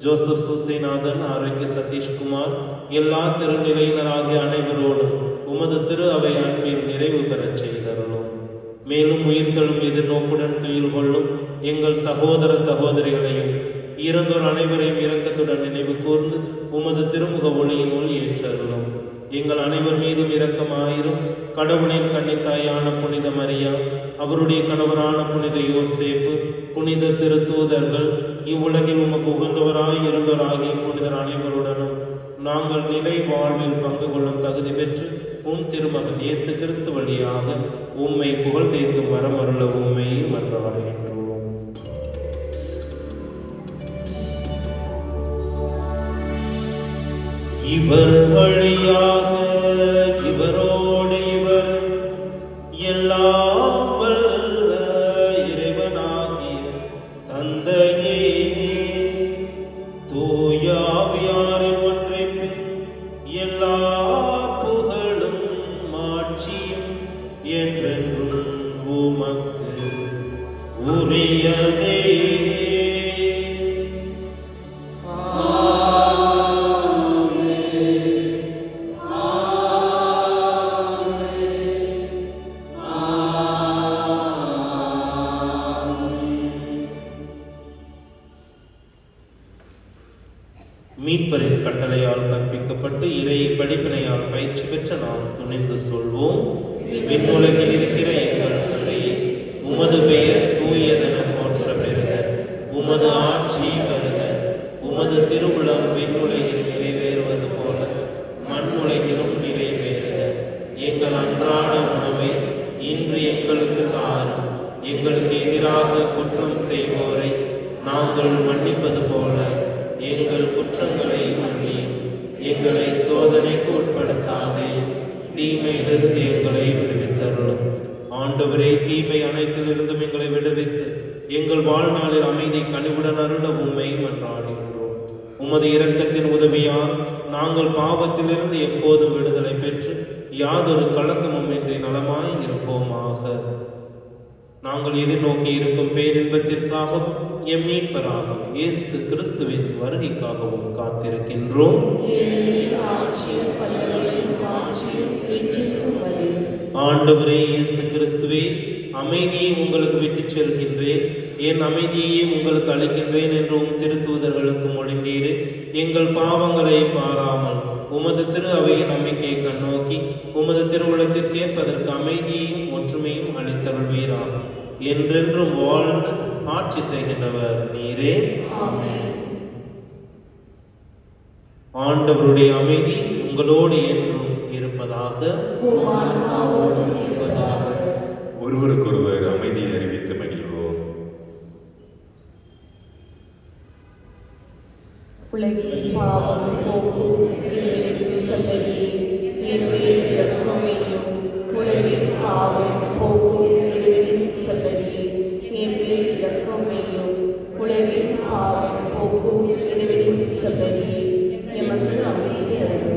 [SPEAKER 5] ஜோசப் சுசைநாதன், ஆரோக்கிய சதீஷ்குமார், எல்லா திருநிலையினராகிய அனைவரோடும் உமது திரு அவை அன்பில் நிறைவு பெறச் செய்தருளும். மேலும் உயிர்த்தெழும் எதிர்நோக்குடன் துயில் கொள்ளும் எங்கள் சகோதர சகோதரிகளையும் இறந்தோர் அனைவரையும் இரக்கத்துடன் நினைவு கூர்ந்து உமது திருமுக ஒளியினுள் ஏற்றருளும். எங்கள் அனைவர் மீதும் இரக்கமாயிரும். கடவுளின் கன்னித்தாயான புனித மரியா, அவருடைய கணவரான புனித யோசேப்பு, புனித திருத்தூதர்கள், இவ்வுலகில் உமக்கு உகந்தவராய் இருந்தவராகிய புனிதர் அனைவருடனும் நாங்கள் நிலை வாழ்வில் பங்கு கொள்ளும் தகுதி பெற்று உன் திருமகன் இயேசு கிறிஸ்து வழியாக உம்மை புகழ் தேய்த்தும் வரமருள உம்மை மன்றாடுகின்றோம். இவர் வழியாக இவரோடு இவர் எல்லாம் வல்ல இறைவனாகிய தந்தையே, தூய ஆவியாரின் ஒன்றிப்பில் எல்லா புகழும் மாட்சியும் என்றென்றும் உமக்கு உரியதே. மீட்பரின் கட்டளையால் கற்பிக்கப்பட்டு இறை படிப்பினையால் பயிற்சி பெற்ற நாம் துணிந்து சொல்வோம்: விண்ணுலகில் இருக்கிற எங்கள் தந்தையே, உமது பெயர் தூயதென போற்ற பெறுக. உமது ஆட்சி வருக. உமது திருவுளம் விண்ணுலகில் நிறைவேறுவது போல மண்ணுலகிலும் நிறைவேறுக. எங்கள் அன்றாட உணவை இன்று எங்களுக்கு தாரும். எங்களுக்கு எதிராக குற்றம் செய்வோரை நாங்கள் மன்னிப்பது போல எங்கள் குற்றங்களை மன்னியும். எங்களை சோதனைக்கு உட்படுத்தாதே, தீமையிலிருந்து எங்களை விடுவித்தருளும். ஆண்டவரே, தீமை அனைத்திலிருந்தும் எங்களை விடுவித்து எங்கள் வாழ்நாளில் அமைதி கனிவுடன் அருள உம்மை மன்றாடுகின்றோம். உமது இரக்கத்தின் உதவியால் நாங்கள் பாவத்திலிருந்து எப்போதும் விடுதலை பெற்று யாதொரு கலக்கமும் இன்றி நலமாய் இருப்போமாக. நாங்கள் எதிர்நோக்கி இருக்கும் பேரின்பத்திற்காகவும் எம் மீட்பராக இயேசு கிறிஸ்துவின் வருகைக்காகவும் காத்திருக்கின்றோம். ஆண்டவரே இயேசு கிறிஸ்துவே, அமைதியை உங்களுக்கு விட்டுச் செல்கின்றேன், என் அமைதியையே உங்களுக்கு அளிக்கின்றேன் என்று உம் திருத்தூதர்களுக்கு மொழிந்தீரே. எங்கள் பாவங்களை பாராமல் உமது திரு அவையை நம்பிக்கையை கண்ணோக்கி உமது திருவுளத்திற்கு ஏற்பதற்கு அமைதியையும் ஒற்றுமையும் அளித்தருள்வீராக. என்றென்றும் வாழ்ந்து ஆட்சி செய்கின்றவர் நீரே. ஆண்டவருடைய அமைதி உங்களோடு என்றும் இருப்பதாக.
[SPEAKER 1] ஒருவருக்கொருவர் அமைதியை அறிவித்து மகிழ்வோம்.
[SPEAKER 4] உலகின் பாவம் போக்கும் இறைவனின் செம்மறியே, என் மேல் இரக்கமையும். உலகின் பாவம் போக்கும் இறைவனின் செம்மறியே, என் மேல் இரக்கமையும். உலகின் பாவம் போக்கும் இறைவனின் செம்மறியே, எமக்கு அமைதி அருளும்.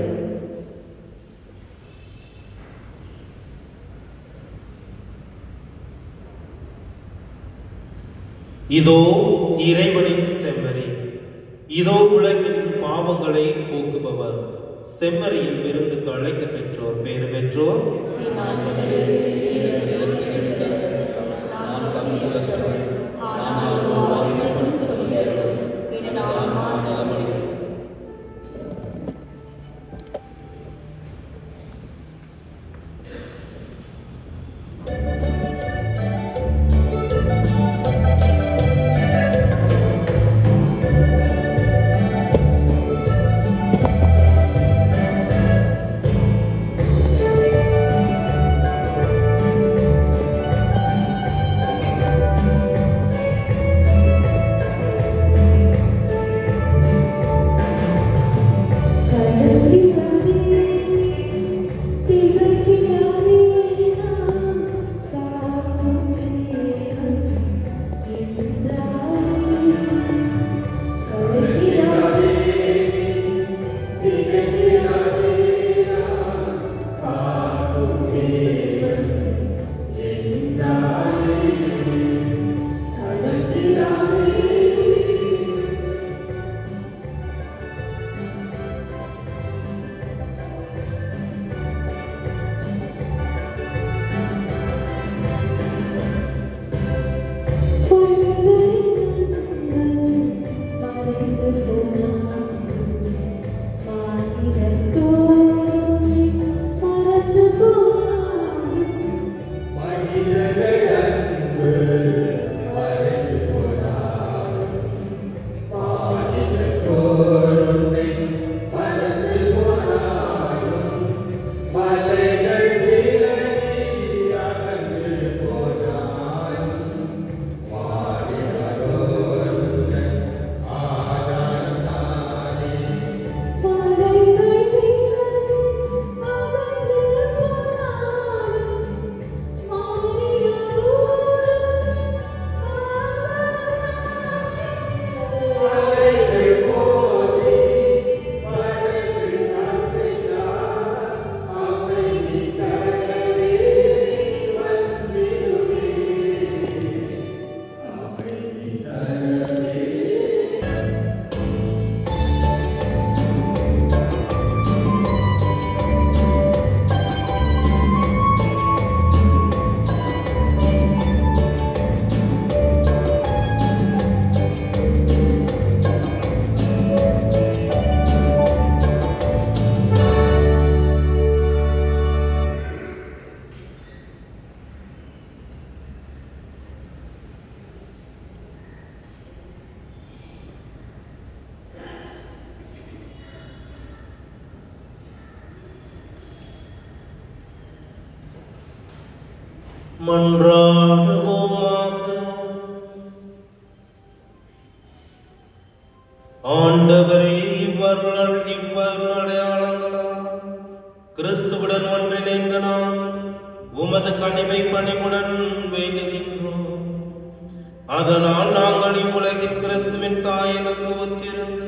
[SPEAKER 5] இதோ இறைவனின் செம்மறி, இதோ உலகின் பாவங்களை போக்குபவர். செம்மறியின் விருந்துக்கு அழைக்க பெற்றோர் பேறு பெற்றோர். மன்றாடுவோமாக. ஆண்டவரே, இவ்வருள் அடையாளங்களால் கிறிஸ்துவுடன் ஒன்றிணைந்த நாங்கள் உமது கனிவை பணிவுடன் வேண்டுகின்றோம். அதனால் நாங்கள் இவ்வுலகில் கிறிஸ்துவின் சாயலுக்கு ஒத்திருந்து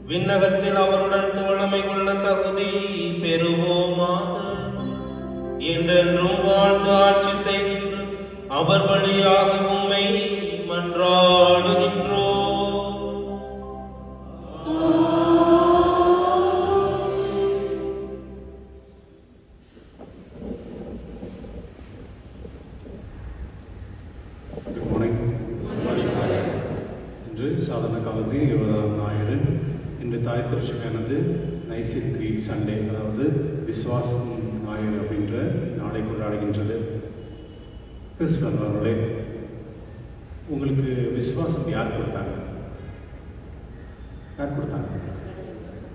[SPEAKER 5] விண்ணகத்தில் அவருடன் தோழமை கொள்ள தகுதி பெறுவோமாக. என்றென்றும் வாழ்ந்து ஆட்சி செய்கின்ற அவர் வழியாக உம்மை மன்றாடுகின்றோம்.
[SPEAKER 8] Good morning. இன்று சாதாரண காலத்தில் 20ஆம் ஞாயிறு. இன்று தாய் திருச்சபையானது நைசின் கிரீட் சண்டே, அதாவது விசுவாசம் ஞாயிறு அப்படின்ற நாளை கொண்டாடுகின்றது. கிறிஸ்துவர்களே, உங்களுக்கு விசுவாசம் யார் கொடுத்தாங்க? யார் கொடுத்தாங்க?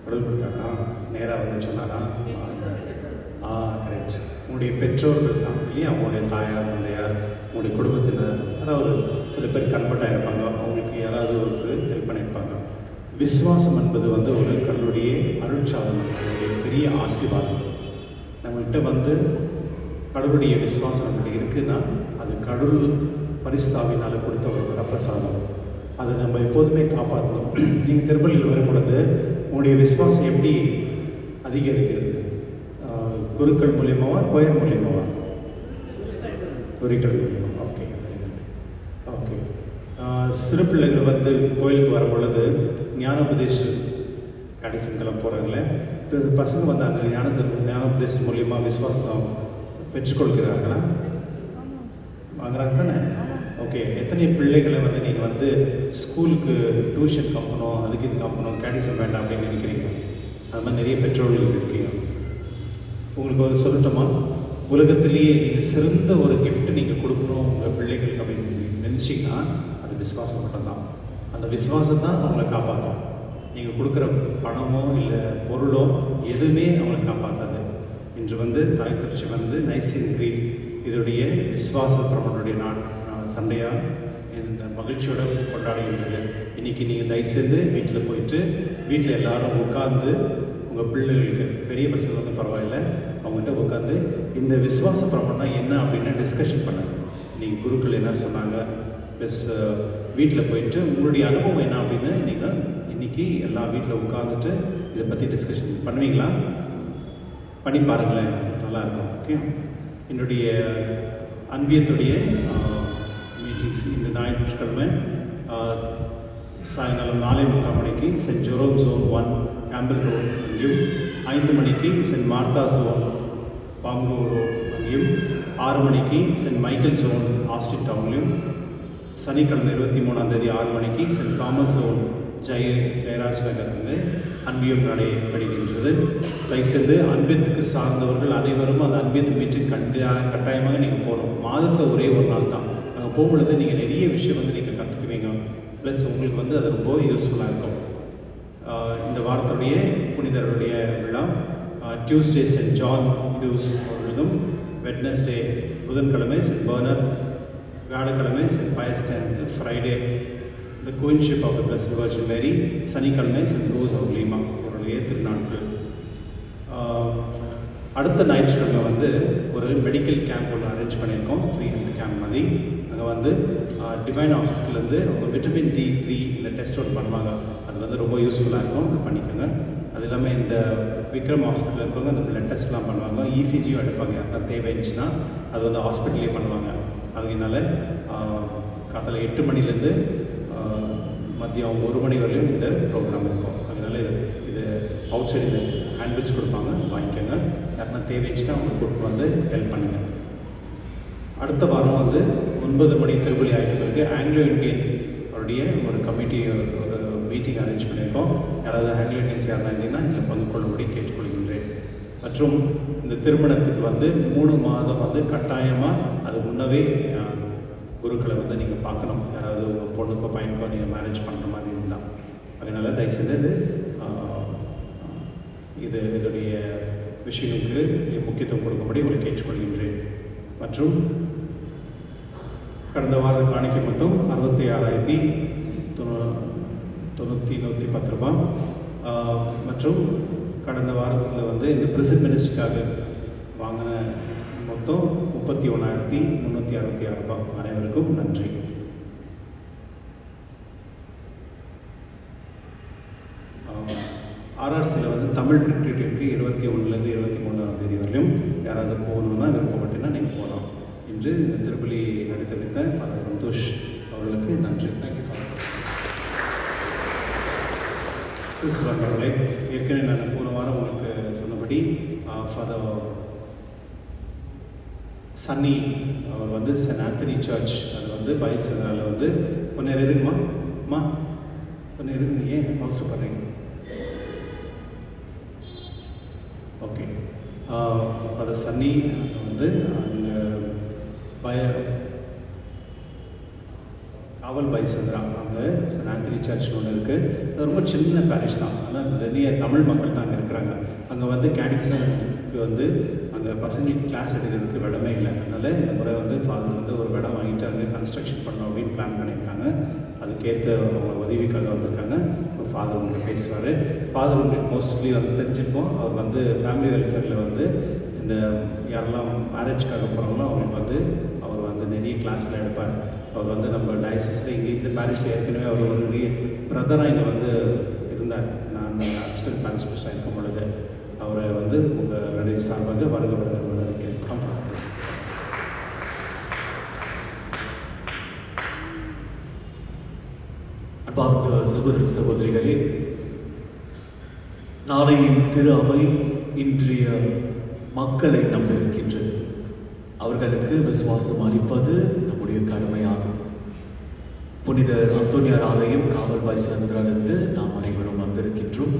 [SPEAKER 8] கடவுள் கொடுத்தாரா? நேராக வந்து சொன்னாரா? கரெக்ட். உங்களுடைய பெற்றோர்கள் தான் இல்லையா? உங்களுடைய தாயார், தந்தையார், உங்களுடைய குடும்பத்தினர், யாராவது சில பேர் கன்வெர்ட் ஆகிருப்பாங்க, அவங்களுக்கு யாராவது ஒருத்தர் ஹெல்ப் பண்ணியிருப்பாங்க. விசுவாசம் என்பது வந்து ஒரு கடவுளுடைய அருட்சாதனம், அவருடைய பெரிய ஆசீர்வாதம். நம்மள்கிட்ட வந்து கடவுளுடைய விசுவாசம் நம்மகிட்ட இருக்குன்னா அது கடவுள் பரிசுத்தாவினால் கொடுத்த ஒரு வரப்பிரசாதம். அதை நம்ம எப்போதுமே காப்பாற்றணும். நீங்கள் திருப்பள்ளியில் வரும் பொழுது உங்களுடைய விசுவாசம் எப்படி அதிகரிக்கிறது? குருக்கள் மூலியமாவா, கோயில் மூலியமாவா? குருக்கள் மூலியமாக. Okay, okay. சிறு பிள்ளைகள் வந்து கோயிலுக்கு வரும் பொழுது ஞானோபதேசம் கடைசிங்கெல்லாம் போகிறாங்களே, பசங்க வந்து அந்த ஞானோபதேசம் மூலியமாக விசுவாசம் பெற்றுக்கொள்கிறார்களா? வாங்குறாங்க தானே? ஓகே. எத்தனை பிள்ளைகளை வந்து நீங்கள் வந்து ஸ்கூலுக்கு டியூஷன் கம்பணும், அதுக்கு இது கம்பணும், கேடிசம் வேண்டாம் அப்படின்னு நினைக்கிறீங்க? அது மாதிரி நிறைய பெற்றோர்கள் இருக்கீங்க. உங்களுக்கு ஒரு சொல்லட்டுமா? உலகத்திலேயே நீங்கள் சிறந்த ஒரு கிஃப்ட் நீங்கள் கொடுக்கணும் உங்கள் பிள்ளைகளுக்கு அப்படின்னு நினச்சிங்கன்னா அது விசுவாசம் மட்டும்தான். அந்த விசுவாசம் தான் அவங்களை காப்பாற்றும். நீங்கள் கொடுக்குற பணமோ இல்லை பொருளோ எதுவுமே அவங்களை காப்பாற்றாது. இன்று வந்து தாய் திருச்சி வந்து நைசின் கிரீட் இதோடைய விசுவாச பிரமனுடைய சண்டையாக இந்த மகிழ்ச்சியோட கொண்டாடுகின்றது. இன்றைக்கி நீங்கள் தயவுசெய்து வீட்டில் போயிட்டு வீட்டில் எல்லாரும் உட்கார்ந்து உங்கள் பிள்ளைகளுக்கு, பெரிய பசங்க வந்து பரவாயில்ல, அவங்ககிட்ட உட்காந்து இந்த விசுவாச பிரமணம்னா என்ன அப்படின்னு டிஸ்கஷன் பண்ணுங்கள். நீங்கள் குருக்கள் என்ன சொன்னாங்க, ப்ளஸ் வீட்டில் போயிட்டு உங்களுடைய அனுபவம் என்ன அப்படின்னு நீங்கள் இன்றைக்கி எல்லா வீட்டில் உட்காந்துட்டு இதை பற்றி டிஸ்கஷன் பண்ணுவீங்களா? பண்ணி பாருங்களேன், நல்லாயிருக்கும். ஓகே. என்னுடைய அன்பியத்துடைய மீட்டிங்ஸ் இந்த ஞாயிற்றுக்கிழமை சாயங்காலம் 4:45 மணிக்கு saint Jerome zone 1 Campbell road அங்கேயும், 5 மணிக்கு சென்ட் மார்த்தா ஜோன் பாம்பு ரோட் அங்கேயும், 6 மணிக்கு சென்ட் மைக்கேல் ஜோன் ஆஸ்டின் டவுன்லையும், சனிக்கிழமை 23ஆம் தேதி 6 மணிக்கு saint Thomas zone Jeyaraj Nagar வந்து அன்பியம் நடைபெறுகின்றது. தயவுசெய்து அன்பியத்துக்கு சார்ந்தவர்கள் அனைவரும் அந்த அன்பியத்து மீட்டிங் கட்டாயமாக நீங்கள் போகணும். மாதத்தில் ஒரே ஒரு நாள் தான். அங்கே போகும்பொழுது நீங்கள் நிறைய விஷயம் வந்து நீங்கள் கற்றுக்குவீங்க. ப்ளஸ் உங்களுக்கு வந்து அது ரொம்ப யூஸ்ஃபுல்லாக இருக்கும். இந்த வாரத்துடைய புனிதருடைய விழா டியூஸ்டே சென்ட் ஜான் டியூஸ் அவர்களும், வெட்னஸ்டே புதன்கிழமை சென்ட் பர்னர், வியாழக்கிழமை Saint Pius tenth, Friday the queenship of the Blessed Virgin Mary, சனிக்கிழமை சென்ட் ரோஸ் ஆஃப் லீமா இவருடைய திருநாட்கள். அடுத்த ஞாயிற்றுக்கிழமை வந்து ஒரு மெடிக்கல் கேம்ப் ஒன்று அரேஞ்ச் பண்ணியிருக்கோம், ஃப்ரீ ஹெல்த் கேம்ப் மாதிரி. அங்கே வந்து டிவைன் ஹாஸ்பிட்டல்லேருந்து அவங்க விட்டமின் D3 இந்த டெஸ்ட் ஒன்று பண்ணுவாங்க. அது வந்து ரொம்ப யூஸ்ஃபுல்லாக இருக்கும், அது பண்ணிக்கோங்க. அது இல்லாமல் இந்த விக்ரம் ஹாஸ்பிட்டல் இருக்கவங்க அந்த பிளட் டெஸ்ட்லாம் பண்ணுவாங்க, இசிஜியும் எடுப்பாங்க. யாருன்னா தேவை இருந்துச்சுன்னா அது வந்து ஹாஸ்பிட்டல்லே பண்ணுவாங்க. அதனால காத்தால 8 மணிலேருந்து மதியம் 1 மணி வரையும் இந்த ப்ரோக்ராம் இருக்கும். அதனால இது அவுட் சைடு இந்த ஹேண்ட்பில்ஸ் கொடுப்பாங்க, வாங்கிக்கோங்க. யாருன்னா தேவைச்சுன்னா அவங்க கூப்பிட்டு வந்து ஹெல்ப் பண்ணுங்கள். அடுத்த வாரம் வந்து 9 மணி திருப்பலி ஆகிட்டு பிறகு ஆங்கிலோ இண்டியன் அவருடைய ஒரு கமிட்டி ஒரு மீட்டிங் அரேஞ்ச் பண்ணியிருக்கோம். யாராவது ஆங்கிலோ இண்டியன்ஸ் யாராவது இருந்தீங்கன்னா இதில் பங்கு கொள்ளும்படி கேட்டுக்கொள்கின்றேன். மற்றும் இந்த திருமணத்துக்கு வந்து 3 மாதம் வந்து கட்டாயமாக அது முன்னவே குருக்களை வந்து நீங்கள் பார்க்கணும். யாராவது உங்கள் பொண்ணுக்கோ பையனுக்கோ நீங்கள் மேரேஜ் பண்ணுற மாதிரி இருந்தால். அதனால் தயவுசெய்து இதோடைய விஷயங்களுக்கு முக்கியத்துவம் கொடுக்கும்படி உங்களை கேட்டுக்கொள்கின்றேன். மற்றும் கடந்த வார காணிக்கை மொத்தம் 66,910 ரூபாய். மற்றும் கடந்த வாரத்தில் வந்து இந்த பிரசிட் மினிஸ்டருக்காக வாங்கின மொத்தம் 31,366 ரூபாய். அனைவருக்கும் நன்றி. ஆர்ஆர்சியில் வந்து தமிழ் ரிட்ரீட் இருக்குது. 21லேருந்து 23ஆம் தேதி வரையிலும் யாராவது போகணுன்னா விருப்பப்பட்டுன்னா நீங்கள் போகலாம். இன்று இந்த திருப்பலி நடத்தி வைத்த ஃபாதர் சந்தோஷ் அவர்களுக்கு நன்றி. Thank you father. கிறிஸ்துவர்களே, ஏற்கனவே நான் போன வாரம் உங்களுக்கு சொன்னபடி ஃபாதர் சன்னி அவர் வந்து சென்ட் ஆந்தனி சர்ச் அது வந்து பயிற்சியால் வந்து கொஞ்சம் நேரம் இருக்குமா கொஞ்சம் இருக்குங்க. ஏன் அவசரம் பண்ணுறீங்க? ஓகே. ஃபாதர் சன்னி வந்து அங்கே காவல் பைசந்திரா அங்கே சென்ட் ஆந்தனி சர்ச்னு ஒன்று இருக்குது. அது ரொம்ப சின்ன பேரிஷ் தான். ஆனால் நிறைய தமிழ் மக்கள் தான் அங்கே இருக்கிறாங்க. அங்கே வந்து கேடிக்ஸனுக்கு வந்து அங்கே பசங்களுக்கு கிளாஸ் எடுக்கிறதுக்கு இடமே இல்லை. அதனால் இந்த முறை வந்து ஃபாதர் வந்து ஒரு இடம் வாங்கிட்டு அங்கே கன்ஸ்ட்ரக்ஷன் பண்ணோம் அப்படின்னு பிளான் பண்ணியிருக்காங்க. அதுக்கேற்ற அவங்க உதவிக்காக வந்திருக்காங்க. ஃபாதர் உங்களுக்கு பேசுவார். ஃபாதர் உங்களுக்கு மோஸ்ட்லி வந்து தெரிஞ்சிருக்கோம். அவர் வந்து ஃபேமிலி வெல்ஃபேரில் வந்து இந்த யாரெல்லாம் மேரேஜ்க்காக போகிறாங்களோ அவங்களுக்கு வந்து அவர் வந்து நிறைய கிளாஸில் எடுப்பார். அவர் வந்து நம்ம டயசிஸில் இங்கே இந்த பேரிஷில் ஏற்கனவே அவர் ஒரு நிறைய பிரதராக இங்கே வந்து இருந்தார். நான் அந்த அசிஸ்டன்ட் பேரிஷ் மினிஸ்டராக இருக்கும் பொழுது அவரை வந்து உங்களுடைய சார்பாக வருக நினைக்கிறேன். கம்ஃபர்ட்.
[SPEAKER 9] அன்பார்ந்த சகோதர சகோதரிகளே, நாளையின் திரு அவை இன்றைய மக்களை நம்பியிருக்கின்றது. அவர்களுக்கு விசுவாசம் அளிப்பது நம்முடைய கடமையாகும். புனித அந்தோனியார் ஆலயம் காவல் பைசந்திராலிருந்து நாம் அனைவரும் வந்திருக்கின்றோம்.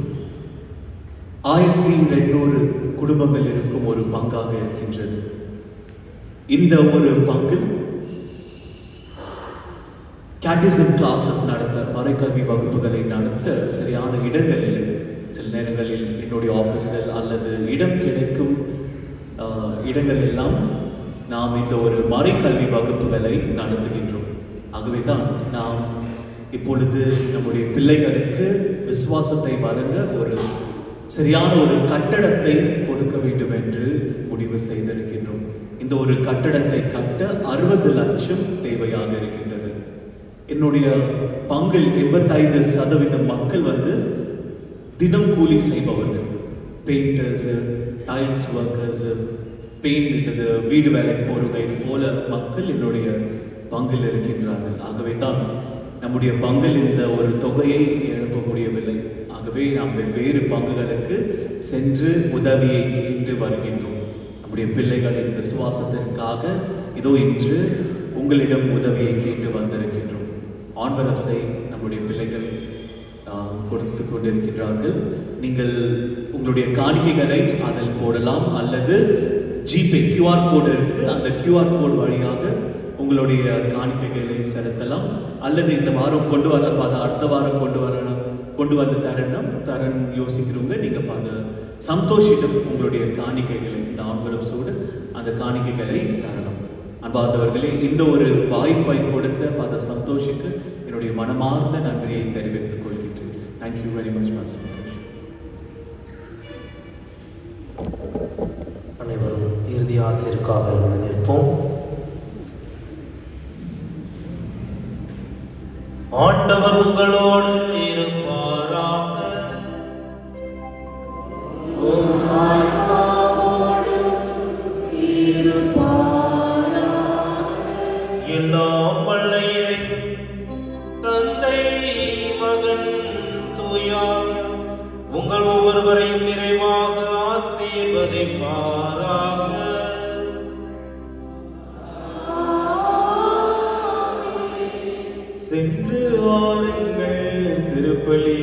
[SPEAKER 9] 1200 குடும்பங்கள் இருக்கும் ஒரு பங்காக இருக்கின்றது. இந்த ஒரு பங்கில் கேட்டிசம் கிளாஸஸ் நடத்த, மறைக்கல்வி வகுப்புகளை நடத்த சரியான இடங்கள் இல்லை. சில நேரங்களில் என்னுடைய ஆஃபீஸில் அல்லது இடம் கிடைக்கும் இடங்கள் எல்லாம் நாம் இந்த ஒரு மறைக்கல்வி வகுப்புகளை நடத்துகின்றோம். ஆகவே தான் நாம் இப்பொழுது நம்முடைய பிள்ளைகளுக்கு விசுவாசத்தை வழங்க ஒரு சரியான ஒரு கட்டடத்தை கொடுக்க வேண்டும் என்று முடிவு செய்திருக்கின்றோம். இந்த ஒரு கட்டடத்தை கட்ட 60 லட்சம் தேவையாக இருக்கின்றது. என்னுடைய பங்கில் 85% மக்கள் வந்து தினம் கூலி செய்பவர்கள், பெயிண்டர்ஸ், டைல்ஸ் ஒர்க்கர்ஸ், பெயிண்ட் வீடு வேலைக்கு போறவங்க, இது போல மக்கள் என்னுடைய பங்கில் இருக்கின்றார்கள். ஆகவே தான் நம்முடைய பங்கில் இந்த ஒரு தொகையை எழுப்ப முடியவில்லை. ஆகவே நாம் வெவ்வேறு பங்குகளுக்கு சென்று உதவியை கேட்டு வருகின்றோம். நம்முடைய பிள்ளைகளின் விசுவாசத்திற்காக இதோ இன்று உங்களிடம் உதவியை கேட்டு வந்திருக்கின்றோம். ஆன்வலப்ஸை நம்முடைய பிள்ளைகள் கொடுத்து கொண்டிருக்கின்றார்கள். நீங்கள் உங்களுடைய காணிக்கைகளை அதில் போடலாம், அல்லது ஜிபே QR கோடு இருக்கு, அந்த QR கோடு வழியாக உங்களுடைய காணிக்கைகளை செலுத்தலாம். அல்லது இந்த வாரம் கொண்டு வர அடுத்த வாரம் கொண்டு வந்து தரணும் யோசிக்கிறவங்க நீங்க சந்தோஷிடம் உங்களுடைய காணிக்கைகளை இந்த ஆன்வலப்ஸோடு அந்த காணிக்கைகளை தரலாம். அன்பார்ந்தவர்களே, இந்த ஒரு வாய்ப்பை கொடுத்த ஃபாதர் சந்தோஷுக்கு என்னுடைய மனமார்ந்த நன்றியை தெரிவித்துக் கொள்கின்றேன். Thank you very much father Santhosh.
[SPEAKER 5] அனைவரும் இறுதி ஆசிரியருக்காக இருந்து நிற்போம். ஆண்டவர் உங்களோடு இருப்பாராக. எல்லாம் வல்ல இறைவன் தந்தை, மகன், தூயார் உங்கள் ஒவ்வொருவரையும் நிறைவாக ஆசீர்வதிப்பாராக. சென்று வாருங்கள், திருப்பலி